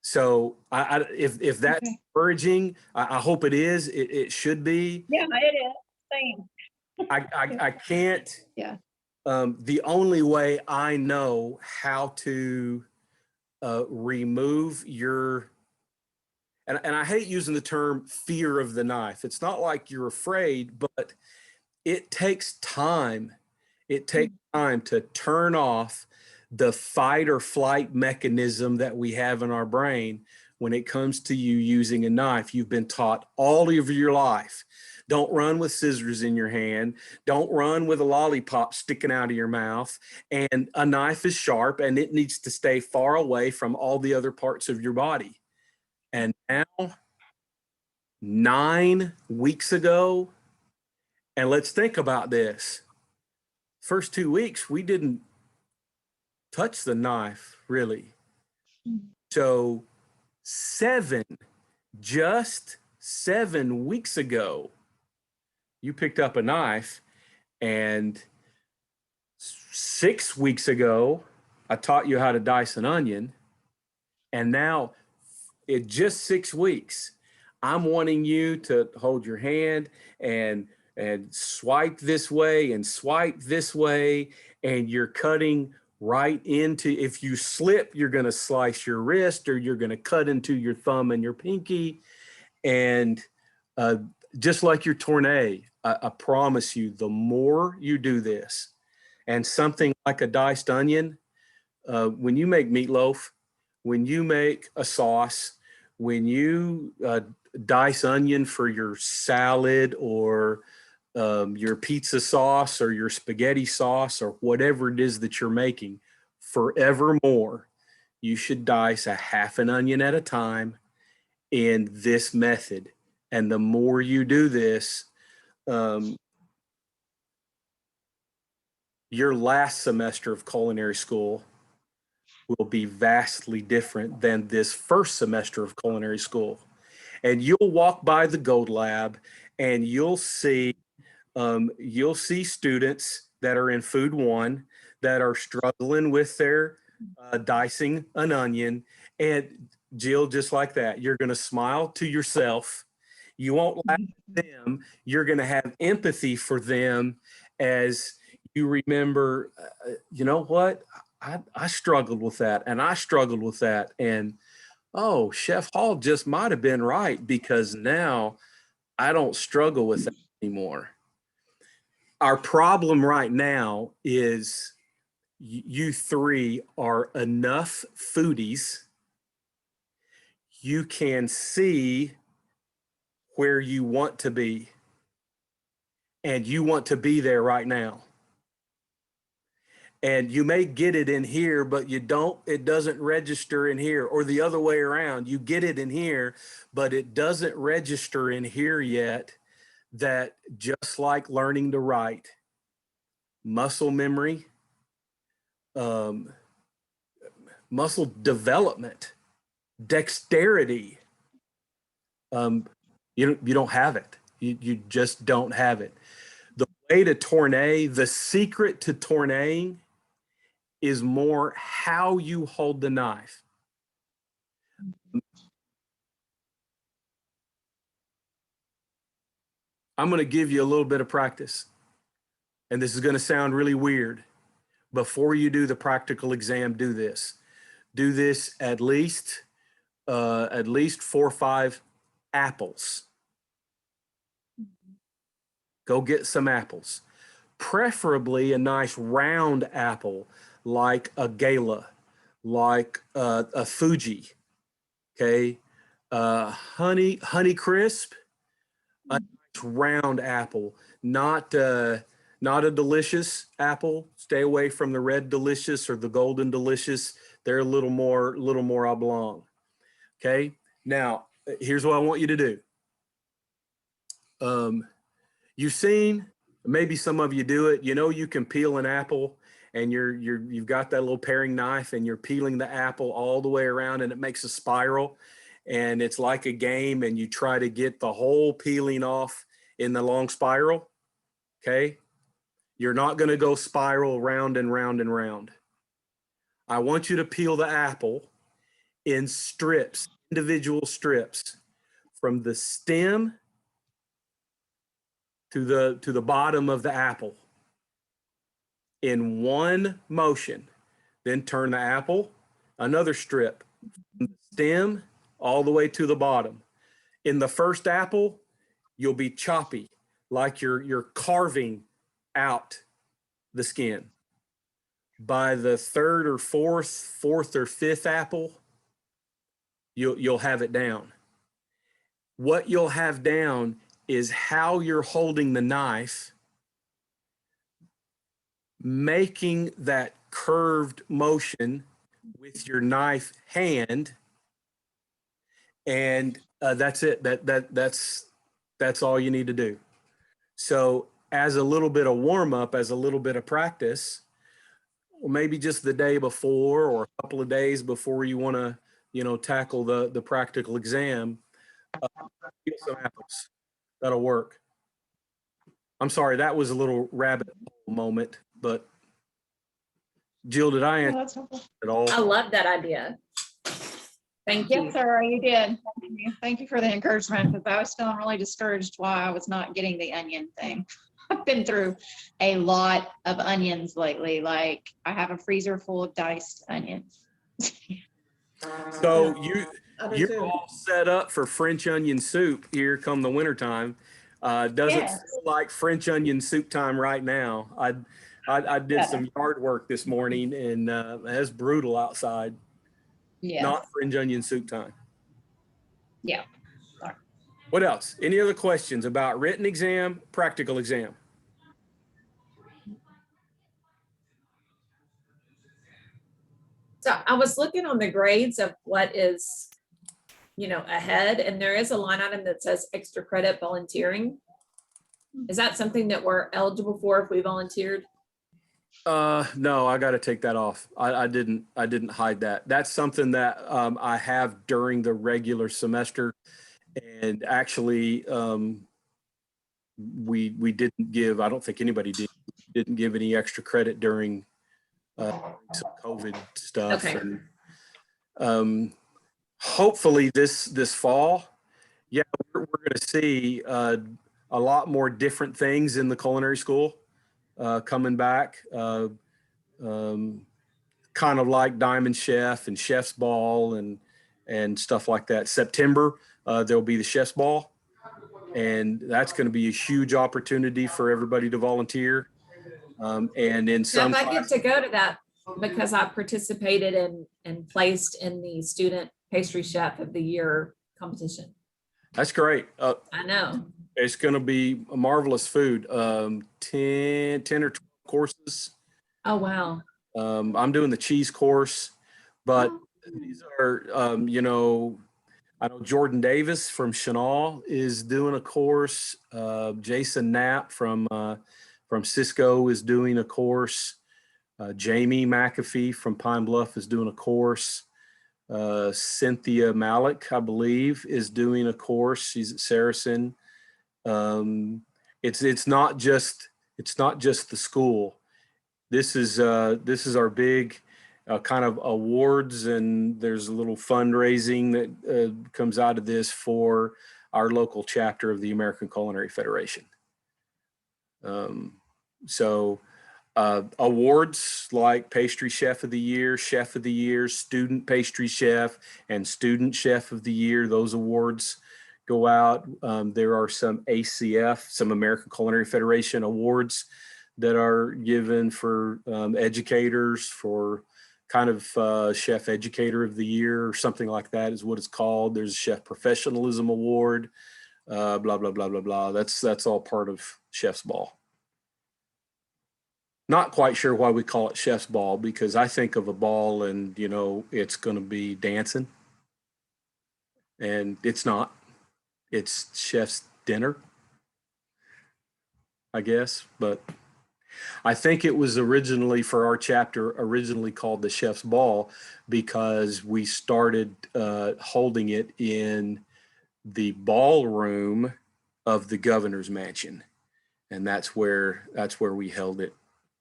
So if that's encouraging, I hope it is. It should be. Yeah, it is. Same. I can't. Yeah. The only way I know how to remove your, and I hate using the term fear of the knife. It's not like you're afraid, but it takes time. It takes time to turn off the fight or flight mechanism that we have in our brain when it comes to you using a knife. You've been taught all of your life, don't run with scissors in your hand. Don't run with a lollipop sticking out of your mouth. And a knife is sharp and it needs to stay far away from all the other parts of your body. And now, 9 weeks ago, and let's think about this. First 2 weeks, we didn't touch the knife, really. So just 7 weeks ago, you picked up a knife, and 6 weeks ago, I taught you how to dice an onion. And now, in just 6 weeks, I'm wanting you to hold your hand and swipe this way and swipe this way, and you're cutting right into, if you slip, you're going to slice your wrist or you're going to cut into your thumb and your pinky. And just like your tournée, I promise you, the more you do this, and something like a diced onion, when you make meatloaf, when you make a sauce, when you dice onion for your salad or your pizza sauce or your spaghetti sauce or whatever it is that you're making, forevermore, you should dice a half an onion at a time in this method. And the more you do this, your last semester of culinary school will be vastly different than this first semester of culinary school. And you'll walk by the Gold Lab and you'll see students that are in Food 1 that are struggling with their dicing an onion. And Jill, just like that, you're going to smile to yourself. You won't laugh at them. You're going to have empathy for them as you remember, you know what? I struggled with that and I struggled with that. And oh, Chef Hall just might have been right because now I don't struggle with that anymore. Our problem right now is you three are enough foodies. You can see where you want to be, and you want to be there right now. And you may get it in here, but it doesn't register in here, or the other way around. You get it in here, but it doesn't register in here yet. That just like learning to write, muscle memory, muscle development, dexterity, you don't have it. You just don't have it. The way to tournée, the secret to tournéing is more how you hold the knife. I'm going to give you a little bit of practice. And this is going to sound really weird. Before you do the practical exam, do this. Do this at least 4 or 5 apples. Go get some apples. Preferably a nice round apple like a Gala, like a Fuji, okay? Honey Crisp, a nice round apple, not a delicious apple. Stay away from the red delicious or the golden delicious. They're a little more oblong, okay? Now, here's what I want you to do. You've seen, maybe some of you do it, you can peel an apple and you've got that little paring knife and you're peeling the apple all the way around and it makes a spiral and it's like a game and you try to get the whole peeling off in the long spiral, okay? You're not going to go spiral round and round and round. I want you to peel the apple in strips, individual strips, from the stem to the bottom of the apple in one motion. Then turn the apple, another strip, from the stem all the way to the bottom. In the first apple, you'll be choppy, like you're carving out the skin. By the third or fourth or fifth apple, you'll have it down. What you'll have down is how you're holding the knife, making that curved motion with your knife hand, and that's it. That's all you need to do. So as a little bit of warm up, as a little bit of practice, or maybe just the day before or a couple of days before you want to, tackle the practical exam, peel some apples. That'll work. I'm sorry, that was a little rabbit hole moment, but Jill, did I answer That's helpful. at all? I love that idea. Thank you. Yes, sir, you did. Thank you for the encouragement because I was feeling really discouraged why I was not getting the onion thing. I've been through a lot of onions lately. Like I have a freezer full of diced onions. So I do you're too. all set up for French onion soup here come the wintertime. Doesn't Yes. feel like French onion soup time right now. I did Yeah. some yard work this morning and it's brutal outside. Yes. Not French onion soup time. Yeah. What else? Any other questions about written exam, practical exam? So I was looking on the grades of what is, ahead, and there is a line item that says extra credit volunteering. Is that something that we're eligible for if we volunteered? No, I got to take that off. I didn't hide that. That's something that I have during the regular semester, and actually we didn't give. I don't think anybody didn't give any extra credit during some COVID stuff. Okay. And hopefully this fall, yeah, we're going to see a lot more different things in the culinary school coming back. Kind of like Diamond Chef and Chef's Ball and stuff like that. September, there'll be the Chef's Ball, and that's going to be a huge opportunity for everybody to volunteer. And in Now, some if I get to go to that because I participated and placed in the student pastry chef of the year competition. that's great. I know. It's going to be a marvelous food. 10 or 12 courses. Oh, wow. I'm doing the cheese course, but these are, I know Jordan Davis from Chenal is doing a course. Jason Knapp from Cisco is doing a course. Jamie McAfee from Pine Bluff is doing a course. Cynthia Malik, I believe, is doing a course. She's at Saracen. It's not just the school. This is our big kind of awards, and there's a little fundraising that comes out of this for our local chapter of the American Culinary Federation. So awards like Pastry Chef of the Year, Student Pastry Chef, and Student Chef of the Year, those awards go out. There are some ACF, some American Culinary Federation awards that are given for educators, for kind of Chef Educator of the Year or something like that is what it's called. There's a Chef Professionalism Award, blah, blah, blah, blah, blah. That's all part of Chef's Ball. Not quite sure why we call it Chef's Ball, because I think of a ball and, it's going to be dancing. And it's not. It's chef's dinner, I guess. But I think it was originally, for our chapter, called the Chef's Ball because we started holding it in the ballroom of the governor's mansion. And that's where we held it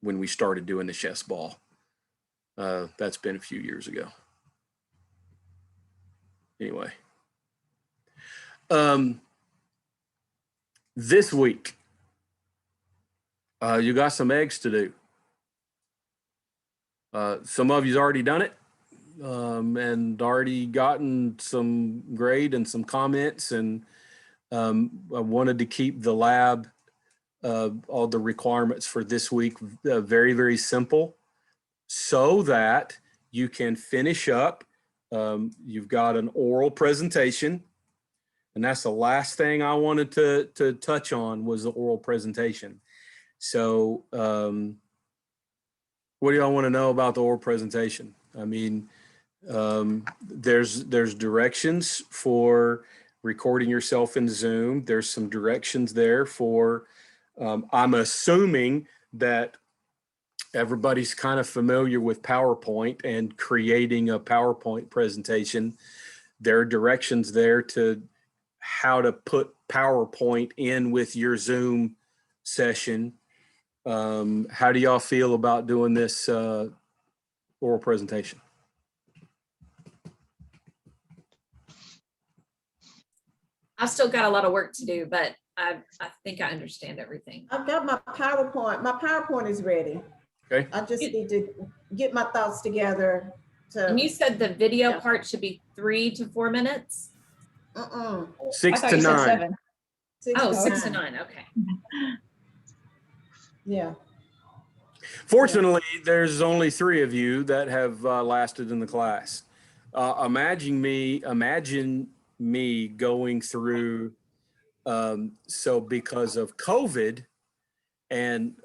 when we started doing the Chef's Ball. That's been a few years ago. Anyway. This week, you got some eggs to do. Some of you's already done it and already gotten some grade and some comments. And I wanted to keep the lab, all the requirements for this week, very, very simple so that you can finish up. You've got an oral presentation. And that's the last thing I wanted to touch on was the oral presentation. So what do y'all want to know about the oral presentation? I mean, there's directions for recording yourself in Zoom. There's some directions there for, I'm assuming that everybody's kind of familiar with PowerPoint and creating a PowerPoint presentation. There are directions there to how to put PowerPoint in with your Zoom session. How do y'all feel about doing this oral presentation? I've still got a lot of work to do, but I think I understand everything. I've got my PowerPoint. My PowerPoint is ready. Okay. I just need to get my thoughts together And to, you said the video Yeah. part should be 3 to 4 minutes? I 6 thought to you said 9. 7. Oh, 6 to 9. 9, okay. Yeah. Fortunately, there's only 3 of you that have lasted in the class. Imagine me going through, so because of COVID and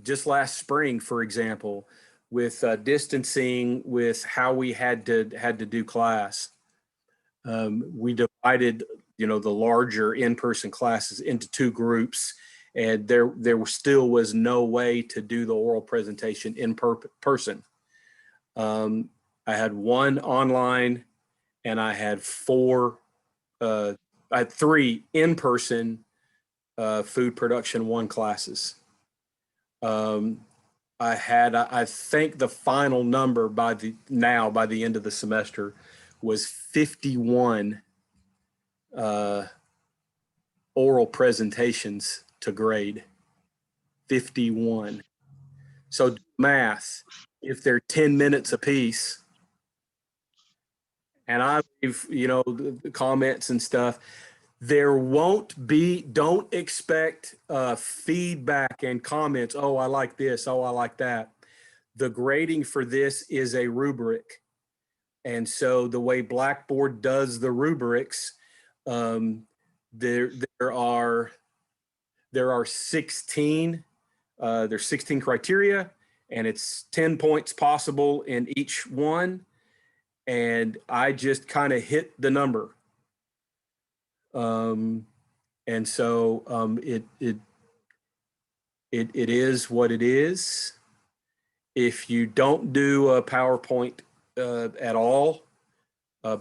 just last spring, for example, with distancing, with how we had to do class, we divided, the larger in-person classes into 2 groups, and there still was no way to do the oral presentation in person. I had 1 online, and I had 3 in-person food production 1 classes. I think the final number by the end of the semester was 51 oral presentations to grade. 51. So do math, if they're 10 minutes apiece, and I leave, the comments and stuff, don't expect feedback and comments. Oh, I like this. Oh, I like that. The grading for this is a rubric. And so the way Blackboard does the rubrics, there are 16 there's 16 criteria, and it's 10 points possible in each one, and I just kind of hit the number. And so it is what it is. If you don't do a PowerPoint at all,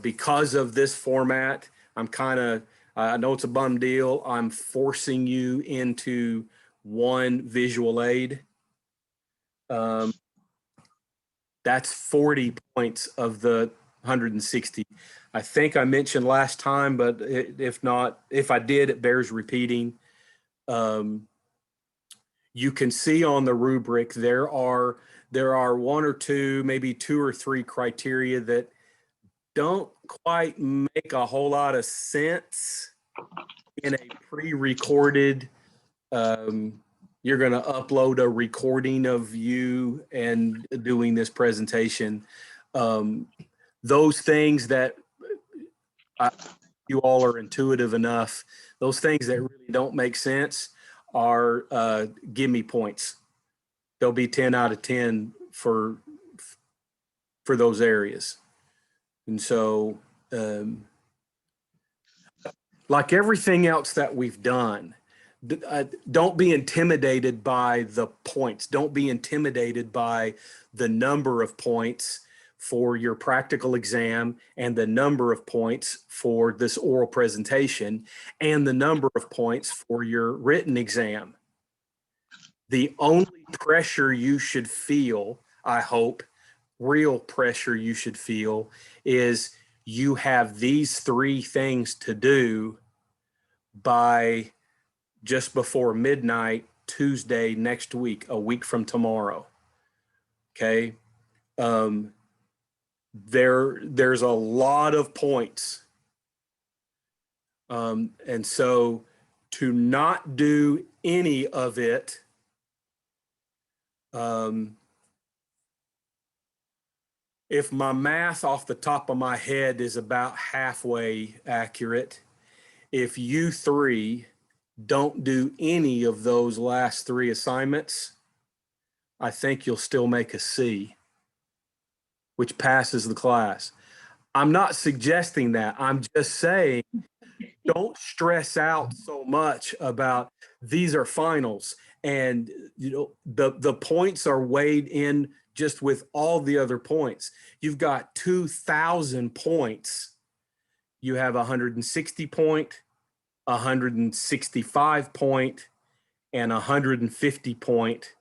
because of this format, I know it's a bum deal. I'm forcing you into 1 visual aid. That's 40 points of the 160. I think I mentioned last time, but if not, if I did, it bears repeating. You can see on the rubric there are 1 or 2, maybe 2 or 3 criteria that don't quite make a whole lot of sense in a pre-recorded. You're going to upload a recording of you and doing this presentation. Those things that you all are intuitive enough, those things that really don't make sense are give me points. They'll be 10 out of 10 for those areas. And so, like everything else that we've done, don't be intimidated by the points. Don't be intimidated by the number of points for your practical exam and the number of points for this oral presentation and the number of points for your written exam. The only pressure you should feel, I hope, real pressure you should feel, is you have these 3 things to do by just before midnight, Tuesday next week, a week from tomorrow. Okay. There's a lot of points. And so to not do any of it, if my math off the top of my head is about halfway accurate, if you 3 don't do any of those last 3 assignments, I think you'll still make a C, which passes the class. I'm not suggesting that. I'm just saying, don't stress out so much about these are finals, and the points are weighed in just with all the other points. You've got 2,000 points. You have 160 point, 165 point, and 150 point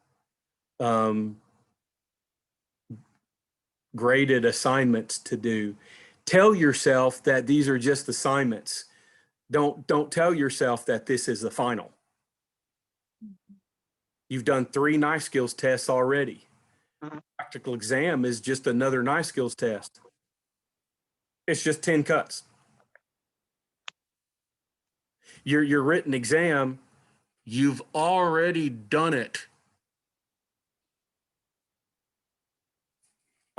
graded assignments to do. Tell yourself that these are just assignments. Don't tell yourself that this is the final. You've done 3 knife skills tests already. Practical exam is just another knife skills test. It's just 10 cuts. Your written exam, you've already done it.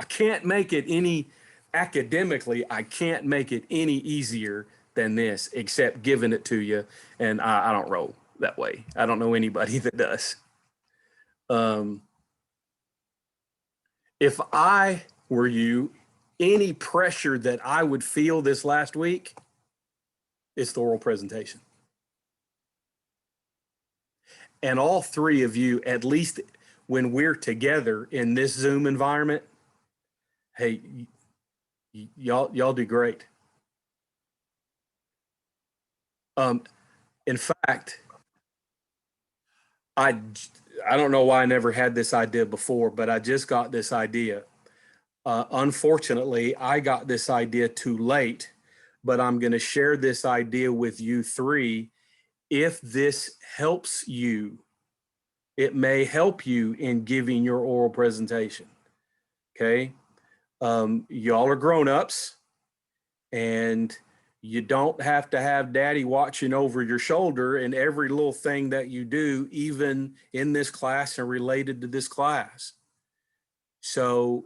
I can't make it any academically, I can't make it any easier than this, except giving it to you. And I don't roll that way. I don't know anybody that does. If I were you, any pressure that I would feel this last week, it's the oral presentation. And all 3 of you, at least when we're together in this Zoom environment, hey, y'all do great. In fact, I don't know why I never had this idea before, but I just got this idea. Unfortunately, I got this idea too late, but I'm going to share this idea with you 3. If this helps you, it may help you in giving your oral presentation. Okay. Y'all are grown-ups, and you don't have to have daddy watching over your shoulder in every little thing that you do, even in this class and related to this class. So,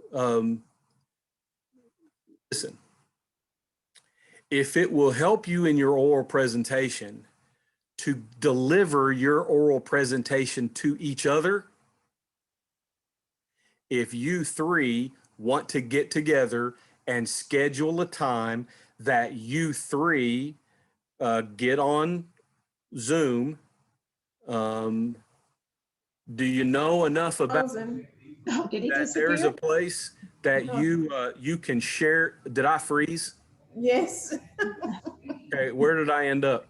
listen, if it will help you in your oral presentation to deliver your oral presentation to each other, if you 3 want to get together and schedule a time that you 3 get on Zoom, do you know enough about Oh, did he that there's disappear? a place that you can share? Did I freeze? Yes. Okay, where did I end up?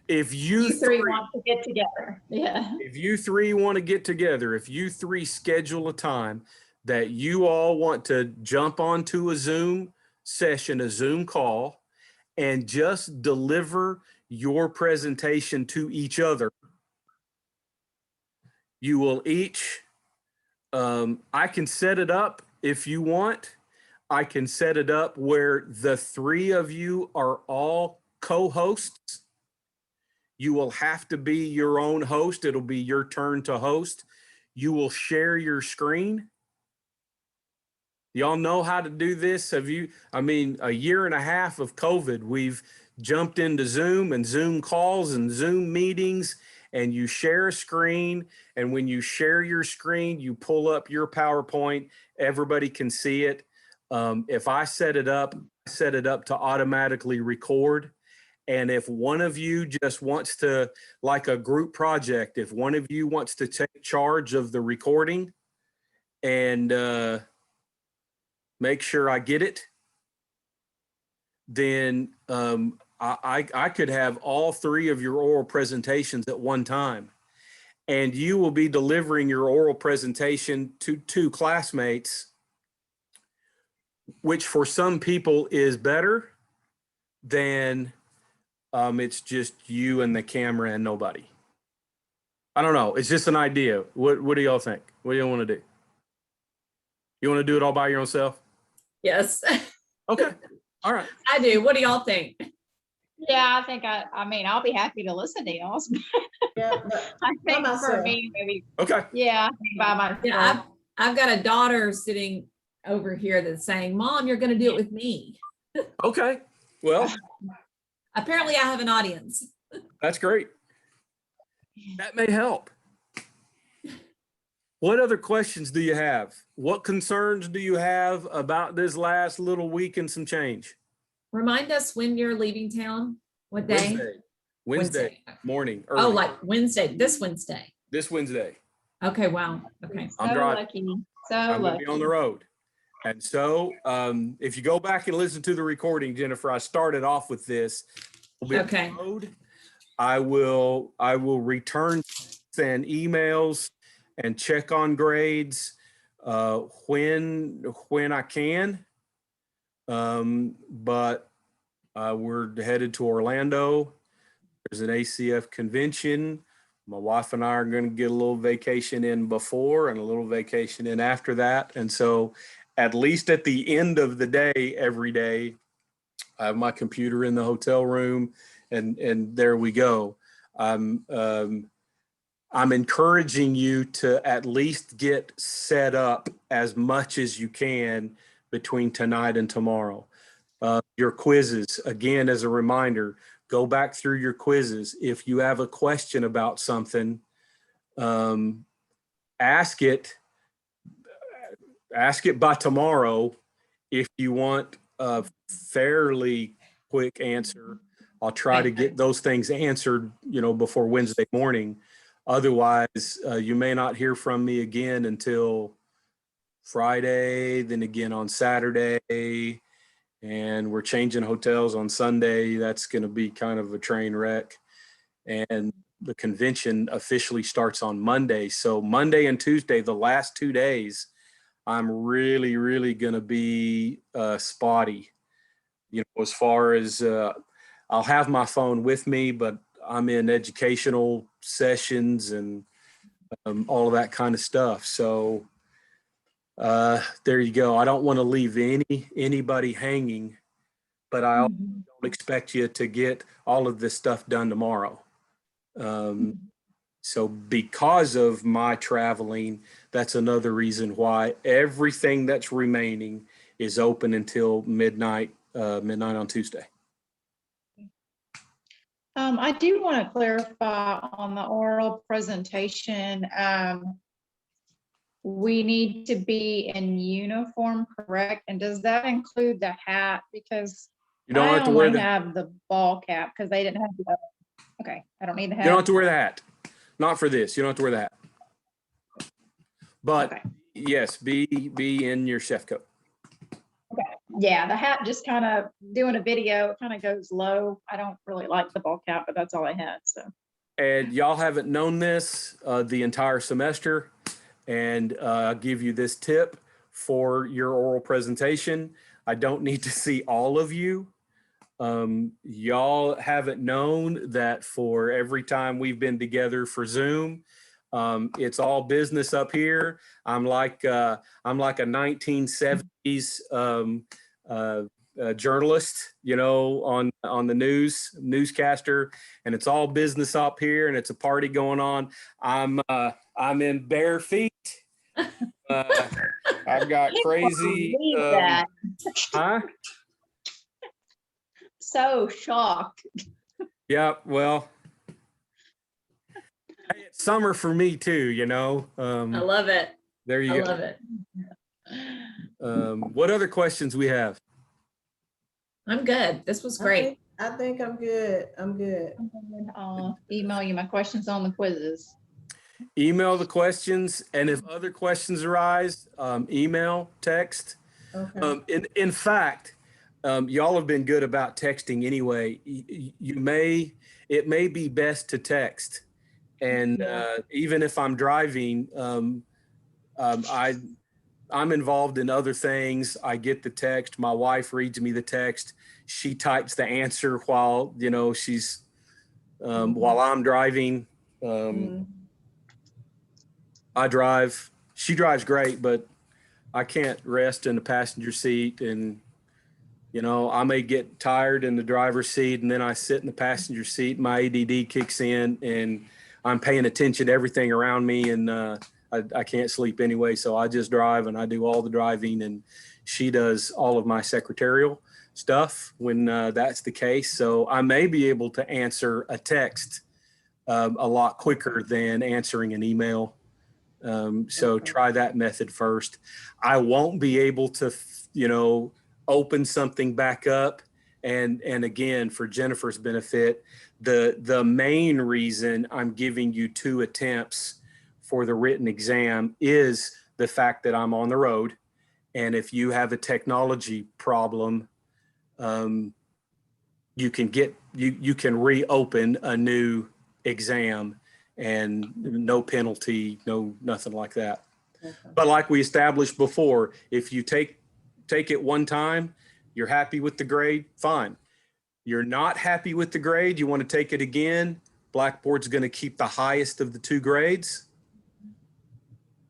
If you You 3 3 want to get together. Yeah. if you 3 want to get together, if you 3 schedule a time that you all want to jump onto a Zoom session, a Zoom call, and just deliver your presentation to each other, you will each, I can set it up if you want. I can set it up where the 3 of you are all co-hosts. You will have to be your own host. It'll be your turn to host. You will share your screen. Y'all know how to do this? Have you, I mean, a year and a half of COVID, we've jumped into Zoom and Zoom calls and Zoom meetings, and you share a screen. And when you share your screen, you pull up your PowerPoint. Everybody can see it. If I set it up to automatically record. And if one of you just wants to, like a group project, if one of you wants to take charge of the recording and make sure I get it, then I could have all 3 of your oral presentations at one time. And you will be delivering your oral presentation to 2 classmates, which for some people is better than it's just you and the camera and nobody. I don't know. It's just an idea. What do y'all think? What do you want to do? You want to do it all by your own self? Yes, Okay. All right. I do. What do y'all think? Yeah, I think I mean, I'll be happy to listen to y'all. Yeah, I think for myself. me, maybe, Okay. yeah, by myself. Yeah, I've got a daughter sitting over here that's saying, Mom, you're going to do it with me. Okay. Well, Apparently I have an audience. that's great. That may help. What other questions do you have? What concerns do you have about this last little week and some change? Remind us when you're leaving town. What day? Wednesday morning. Early. Oh, like Wednesday, this Wednesday. This Wednesday. Okay, wow. Okay. I'm So driving. lucky. So I'm going to lucky. be on the road. And so if you go back and listen to the recording, Jennifer, I started off with this. We'll be on the Okay. road. I will return and emails and check on grades when I can. But we're headed to Orlando there's an ACF convention. My wife and I are going to get a little vacation in before and a little vacation in after that. And so at least at the end of the day, every day, I have my computer in the hotel room, and there we go. I'm encouraging you to at least get set up as much as you can between tonight and tomorrow. Your quizzes, again, as a reminder, go back through your quizzes. If you have a question about something, ask it by tomorrow. If you want a fairly quick answer, I'll try to get those things answered, before Wednesday morning. Otherwise, you may not hear from me again until Friday, then again on Saturday, and we're changing hotels on Sunday. That's going to be kind of a train wreck. And the convention officially starts on Monday. So Monday and Tuesday, the last 2 days, I'm really, really going to be spotty, as far as I'll have my phone with me, but I'm in educational sessions and all of that kind of stuff. So there you go. I don't want to leave anybody hanging, but I also don't expect you to get all of this stuff done tomorrow. So because of my traveling, that's another reason why everything that's remaining is open until midnight on Tuesday. I do want to clarify on the oral presentation. We need to be in uniform, correct? And does that include the hat? Because You don't I have to wear only the have the ball cap because they didn't have the. Okay, I don't need the hat. You don't have to wear the hat. Not for this. You don't have to wear the hat. But Okay. yes, be in your chef coat. Yeah, the hat just kind of doing a video, it kind of goes low. I don't really like the ball cap, but that's all I had. So. And y'all haven't known this the entire semester. And I'll give you this tip for your oral presentation. I don't need to see all of you. Y'all haven't known that for every time we've been together for Zoom, it's all business up here. I'm like a 1970s journalist, on the newscaster, and it's all business up here, and it's a party going on. I'm in bare feet. I've got crazy. Huh? So shocked. Yeah, well, hey, it's summer for me too, I love it. There you I go. love it. What other questions we have? I'm good. This was great. I think I'm good. I'm good. I'll email you my questions on the quizzes. Email the questions, and if other questions arise, email, text. Okay. In fact, y'all have been good about texting anyway. It may be best to text, and even if I'm driving, I'm involved in other things. I get the text. My wife reads me the text. She types the answer while she's while I'm driving. I drive. She drives great, but I can't rest in the passenger seat, and I may get tired in the driver's seat, and then I sit in the passenger seat. My ADD kicks in, and I'm paying attention to everything around me, and I can't sleep anyway. So I just drive, and I do all the driving, and she does all of my secretarial stuff when that's the case. So I may be able to answer a text a lot quicker than answering an email. So try that method first. I won't be able to, open something back up. And again, for Jennifer's benefit, the main reason I'm giving you 2 attempts for the written exam is the fact that I'm on the road. And if you have a technology problem, you can reopen a new exam and no penalty, nothing like that. Okay. But like we established before, if you take it one time, you're happy with the grade, fine. you're not happy with the grade, you want to take it again, Blackboard's going to keep the highest of the two grades.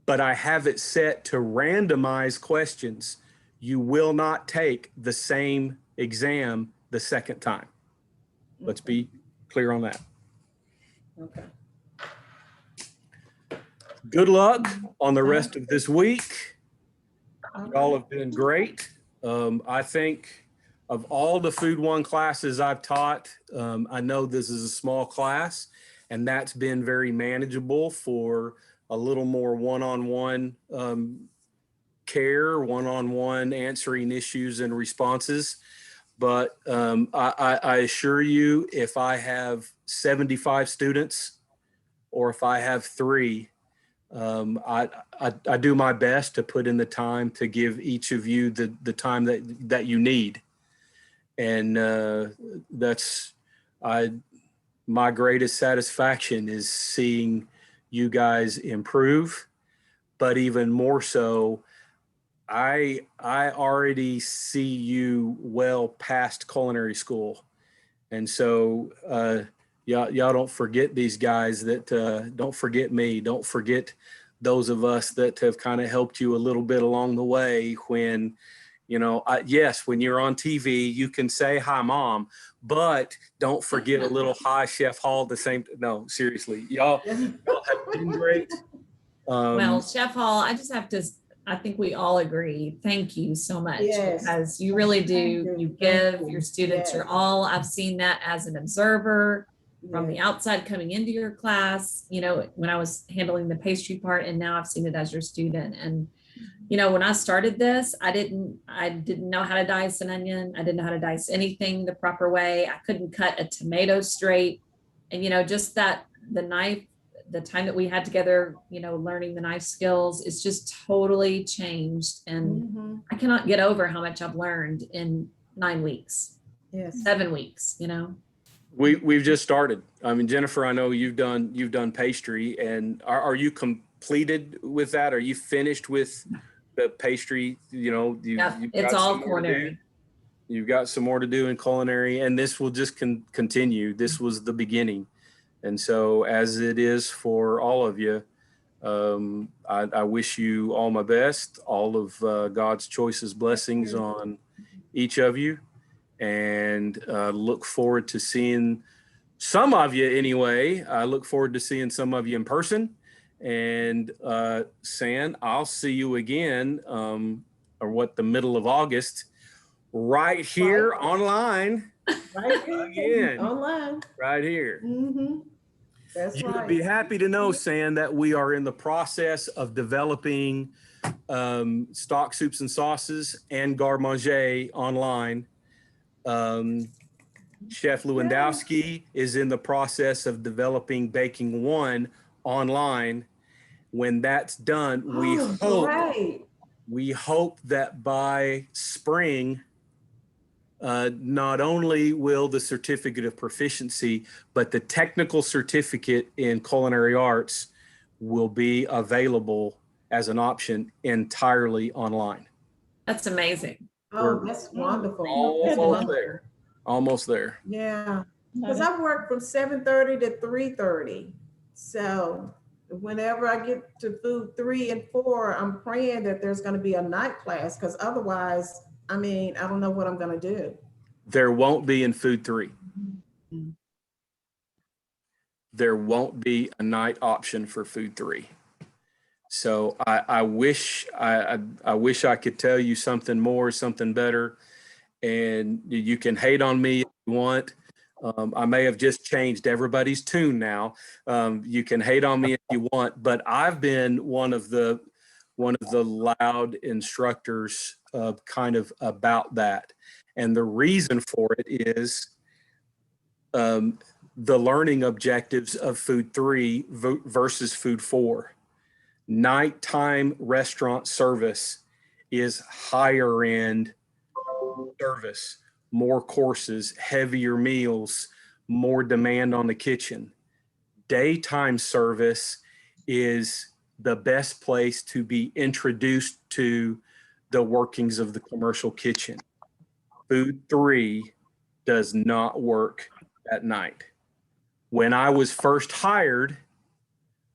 But I have it set to randomize questions. You will not take the same exam the second time. Let's be clear on that. Okay. Good luck on the rest of this week. Y'all have been great. I think of all the Food 1 classes I've taught, I know this is a small class, and that's been very manageable for a little more one-on-one care, one-on-one answering issues and responses. But I assure you, if I have 75 students or if I have 3, I do my best to put in the time to give each of you the time that you need. And that's my greatest satisfaction is seeing you guys improve, but even more so, I already see you well past culinary school. And so y'all don't forget these guys that don't forget me. Don't forget those of us that have kind of helped you a little bit along the way when, you know, yes, when you're on TV, you can say, hi, Mom, but don't forget a little hi, Chef Hall, the same. No, seriously, y'all have been great. Well, Chef Hall, I think we all agree. Thank you so much. Yes. Because you really do, you give your students your Yes. all. I've seen that as an observer from the Yeah. outside coming into your class, you know, when I was handling the pastry part, and now I've seen it as your student. And you know, when I started this, I didn't know how to dice an onion. I didn't know how to dice anything the proper way. I couldn't cut a tomato straight. And, you know, just that the knife, the time that we had together, you know, learning the knife skills, it's just totally changed. And Mhm. I cannot get over how much I've learned in 9 weeks, Yes. 7 weeks, you know. We've just started. I mean, Jennifer, I know you've done pastry, and are you completed with that? Are you finished with the pastry? You know, Yeah, you've it's got all some more to do. culinary. You've got some more to do in culinary, and this will just continue. This was the beginning. And so as it is for all of you, I wish you all my best, all of God's choicest blessings on each of you, and look forward to seeing some of you anyway. I look forward to seeing some of you in person. And San, I'll see you again, the middle of August, right here online. Right here. Again. Online. Right here. Mm-hmm. That's You would right. be happy to know, San, that we are in the process of developing stock soups and sauces and garde manger online. Chef Lewandowski is in the process of developing Baking One online. When that's done, we hope that by spring, not only will the certificate of proficiency, but the technical certificate in culinary arts will be available as an option entirely online. That's amazing. Oh, that's wonderful. That's Almost wonderful. there. Almost there. Yeah, because I work from 7:30 to 3:30. So whenever I get to food 3 and 4, I'm praying that there's going to be a night class, because otherwise, I mean, I don't know what I'm going to do. There won't be in food 3. There won't be a night option for food 3. So I wish I could tell you something more, something better, and you can hate on me if you want. I may have just changed everybody's tune now. You can hate on me if you want, but I've been one of the loud instructors kind of about that. And the reason for it is the learning objectives of food 3 versus food 4. Nighttime restaurant service is higher end service, more courses, heavier meals, more demand on the kitchen. Daytime service is the best place to be introduced to the workings of the commercial kitchen. Food 3 does not work at night. When I was first hired,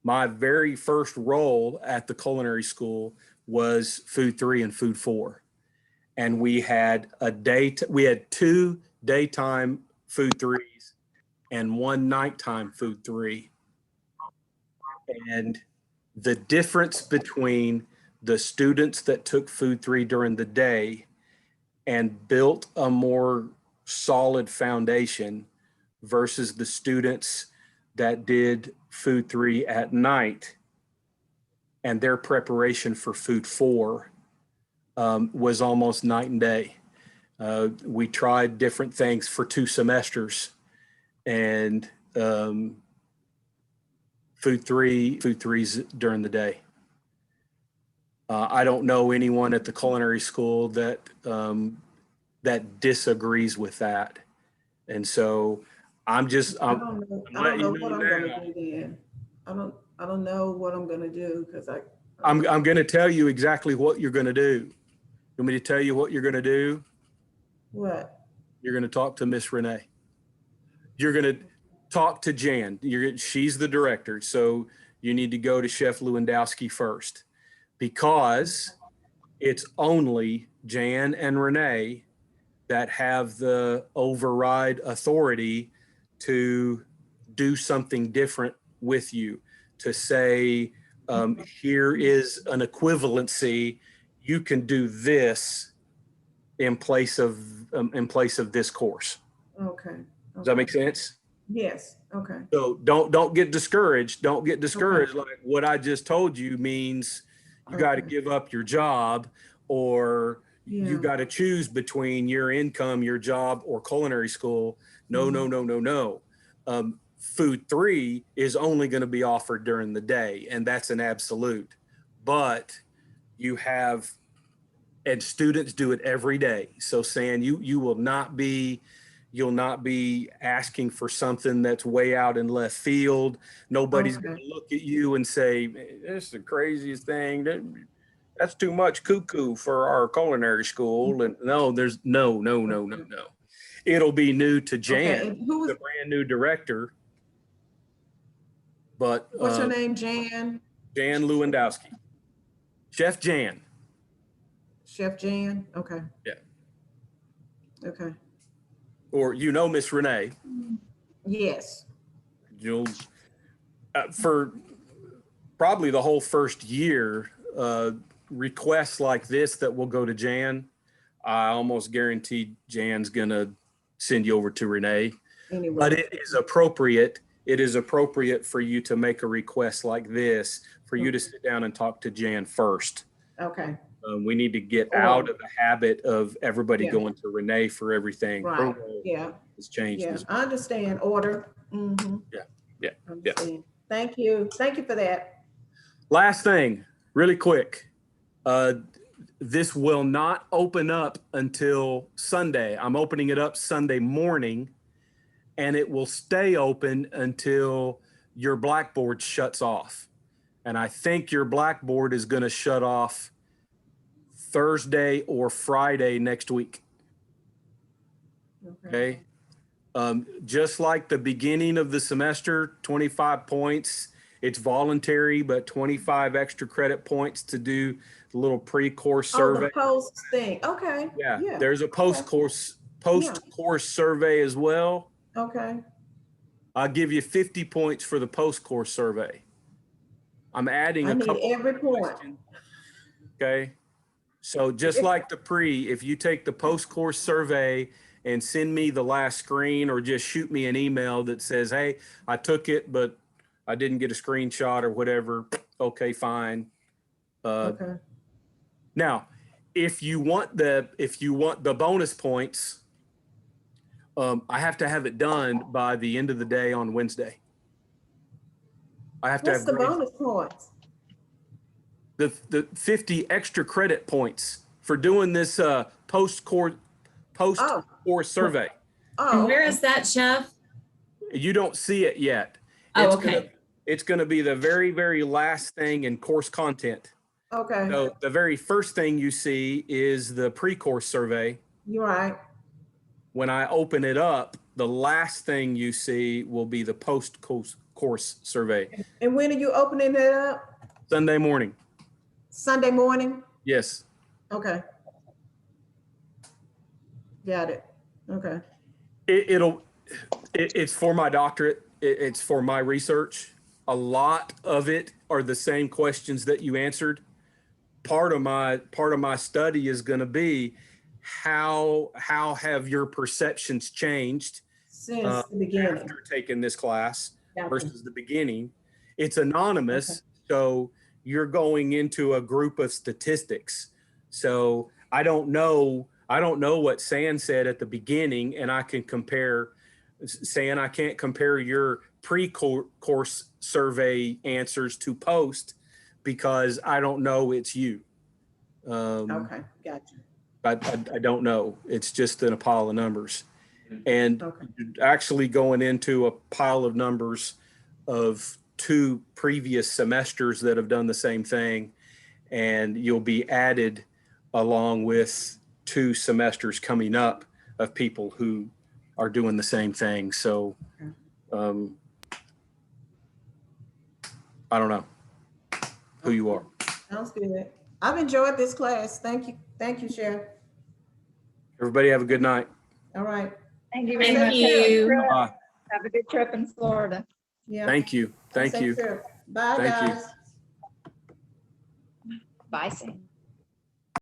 my very first role at the culinary school was food 3 and food 4. And we had we had 2 daytime food 3s and 1 nighttime food 3. And the difference between the students that took food 3 during the day and built a more solid foundation versus the students that did food 3 at night and their preparation for food 4 was almost night and day. We tried different things for 2 semesters, and food 3's during the day. I don't know anyone at the culinary school that that disagrees with that, and so I'm I don't know letting you what know I'm gonna now. do then. I don't know what I'm gonna do because I'm going to tell you exactly what you're going to do. You want me to tell you what you're going to do? what? You're going to talk to Miss Renee. You're going to talk to Jan. She's the director, so you need to go to Chef Lewandowski first, because it's only Jan and Renee that have the override authority to do something different with you, to say, here is an equivalency. You can do this in place of this course. Okay. Does that make sense? Yes, okay. So don't get discouraged. Don't get discouraged. Like what I just told you means you got to Okay. give up your job, or you Yeah. got to choose between your income, your job, or culinary school. No, no, no, no, no. Food 3 is only going to be offered during the day, and that's an absolute. But you have, and students do it every day. So saying you'll not be asking for something that's way out in left field. Nobody's going to look at you and say, "This is the craziest thing. That's too much cuckoo for our culinary school." And no, there's no. It'll be new to Jan, And who the was, brand new director. But what's her name? Jan? Jan Lewandowski, Chef Jan. Chef Jan? Okay. Yeah. Okay. Or Miss Renee. Yes. You'll for probably the whole first year, requests like this that will go to Jan, I almost guarantee Jan's gonna send you over to Renee. Anyway. But it is appropriate for you to make a request like this, for you to sit down and talk to Jan first. Okay. We need to get out of the habit of everybody Yeah. going to Renee for everything. Her Right. role Yeah. has changed. Yeah. I understand. Order. Mm-hmm. Yeah. Understand. Thank you. Thank you for that. Last thing, really quick. This will not open up until Sunday. I'm opening it up Sunday morning, and it will stay open until your Blackboard shuts off. And I think your Blackboard is going to shut off Thursday or Friday next week. Okay. Just like the beginning of the semester, 25 points. It's voluntary, but 25 extra credit points to do the little pre-course survey. Oh, the post thing. Okay. Yeah. There's a post-course survey as well. Okay. I'll give you 50 points for the post-course survey. I'm adding I a need couple every point. questions. Okay. So just like the pre, if you take the post-course survey and send me the last screen, or just shoot me an email that says, "Hey, I took it, but I didn't get a screenshot," or whatever. Okay, fine. Okay. Now, if you want the bonus points, I have to have it done by the end of the day on Wednesday. I have to What's have the bonus points? the 50 extra credit points for doing this post-course survey. And where is that, Chef? You don't see it yet. Oh, okay. It's going to be the very, very last thing in course content. Okay. So the very first thing you see is the pre-course survey. You're right. When I open it up, the last thing you see will be the post-course survey. And when are you opening it up? Sunday morning. Sunday morning? Yes. Okay. Got it. Okay. It's for my doctorate. It's for my research. A lot of it are the same questions that you answered. Part of my study is going to be how have your perceptions changed Since the beginning. after taking this class Gotcha. versus the beginning. It's anonymous, so you're going into a group of statistics. So I don't know what San said at the beginning, and I can compare. San, I can't compare your pre-course survey answers to post because I don't know it's you. Okay, gotcha. I don't know. It's just in a pile of numbers. And Okay. actually going into a pile of numbers of 2 previous semesters that have done the same thing, and you'll be added along with 2 semesters coming up of people who are doing the same thing. So I don't know who you are. Sounds good. I've enjoyed this class. Thank you. Thank you, Sheriff. Everybody have a good night. All right. Thank you very Thank much. you. Bye. Have a good trip in Florida. Yeah. Thank you. Thank Safe you. trip. Bye, Thank you. guys. Bye, Sam.